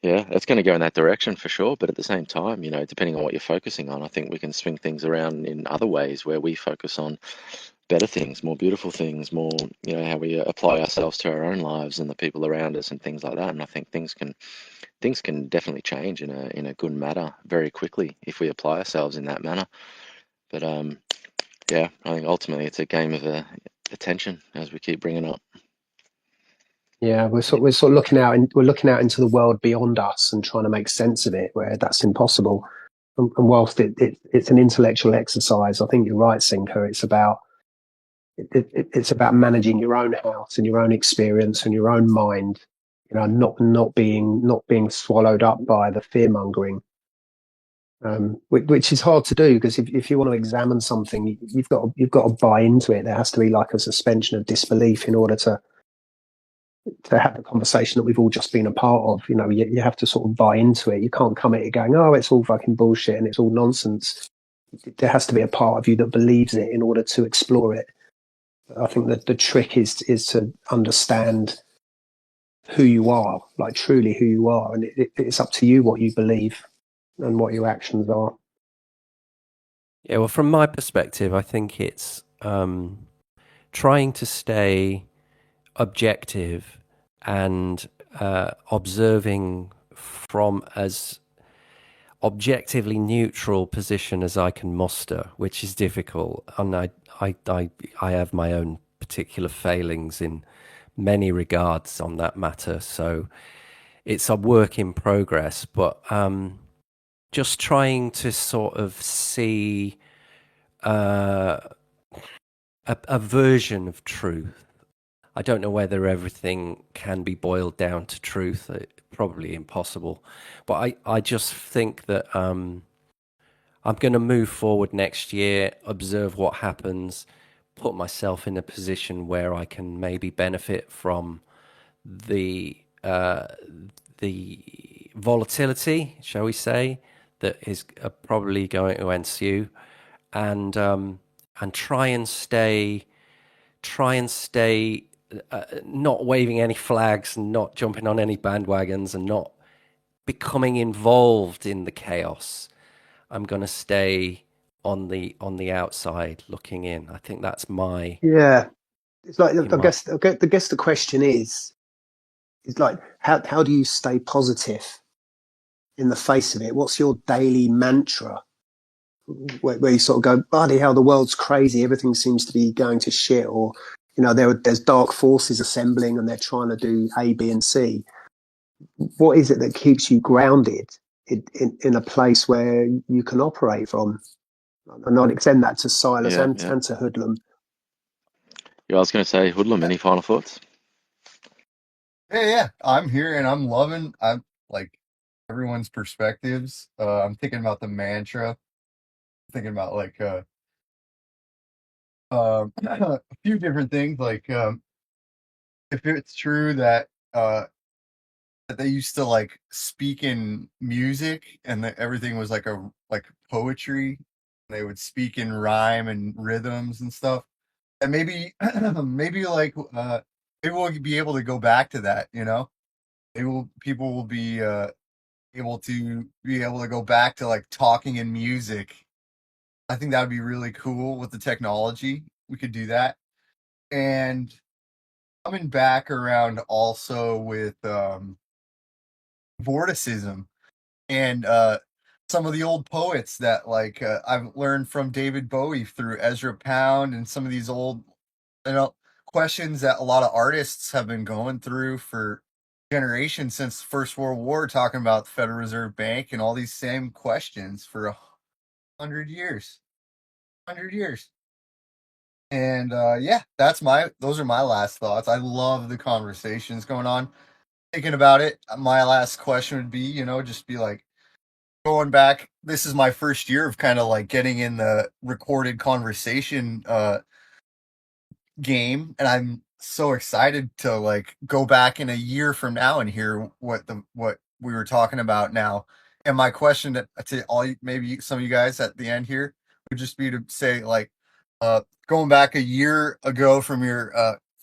it's going to go in that direction for sure. But at the same time, depending on what you're focusing on, I think we can swing things around in other ways where we focus on better things, more beautiful things, more, how we apply ourselves to our own lives and the people around us and things like that. And I think things can definitely change in a good manner very quickly if we apply ourselves in that manner. But I think ultimately it's a game of attention, as we keep bringing up. Yeah, we're sort of looking out, and we're looking out into the world beyond us and trying to make sense of it, where that's impossible. And whilst it's an intellectual exercise, I think you're right, Sinker. It's about managing your own house and your own experience and your own mind. Not being swallowed up by the fear mongering. Which is hard to do, because if you want to examine something, you've got to buy into it. There has to be like a suspension of disbelief in order to have the conversation that we've all just been a part of. You have to sort of buy into it. You can't come at it going, oh, it's all fucking bullshit and it's all nonsense. There has to be a part of you that believes it in order to explore it. I think that the trick is to understand who you are, like truly who you are, and it's up to you what you believe and what your actions are. Yeah, well, from my perspective, I think it's trying to stay objective and observing from as objectively neutral position as I can muster, which is difficult. And I have my own particular failings in many regards on that matter. So it's a work in progress, but just trying to sort of see a version of truth. I don't know whether everything can be boiled down to truth. Probably impossible. But I just think that I'm going to move forward next year, observe what happens, put myself in a position where I can maybe benefit from the volatility, shall we say, that is probably going to ensue, and try and stay not waving any flags and not jumping on any bandwagons and not becoming involved in the chaos. I'm going to stay on the outside looking in. I think that's my It's like I guess the question is like how do you stay positive in the face of it? What's your daily mantra where you sort of go, bloody hell, the world's crazy, everything seems to be going to shit, or there's dark forces assembling and they're trying to do A, B, and C. What is it that keeps you grounded in a place where you can operate from? And I'd extend that to Silas and to Hoodlum. Yeah, I was going to say, Hoodlum, any final thoughts? Yeah, I'm here and I'm loving. I'm like everyone's perspectives. I'm thinking about the mantra. Thinking about like a few different things. Like if it's true that that they used to like speak in music and that everything was like poetry. They would speak in rhyme and rhythms and stuff. And maybe maybe like maybe we'll be able to go back to that. People will be able to go back to like talking in music. I think that would be really cool with the technology. We could do that. And coming back around also with vorticism and some of the old poets that like I've learned from David Bowie through Ezra Pound and some of these old questions that a lot of artists have been going through for generations since the First World War, talking about the Federal Reserve Bank and all these same questions for 100 years. 100 years. And yeah, those are my last thoughts. I love the conversations going on. Thinking about it, my last question would be, just be like, going back, this is my first year of kind of like getting in the recorded conversation game, and I'm so excited to like go back in a year from now and hear what we were talking about now. And my question to all maybe some of you guys at the end here would just be to say like going back a year ago from your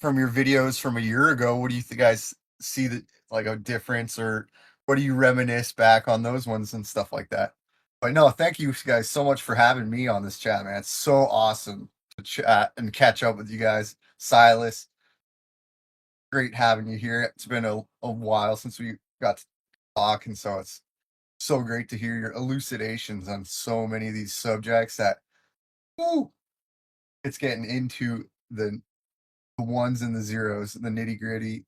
videos from a year ago, what do you guys see that like a difference, or what do you reminisce back on those ones and stuff like that? But no, thank you guys so much for having me on this chat, man. It's so awesome to chat and catch up with you guys. Silas, great having you here. It's been a while since we got to talk, and so it's so great to hear your elucidations on so many of these subjects that it's getting into the ones and the zeros, the nitty gritty.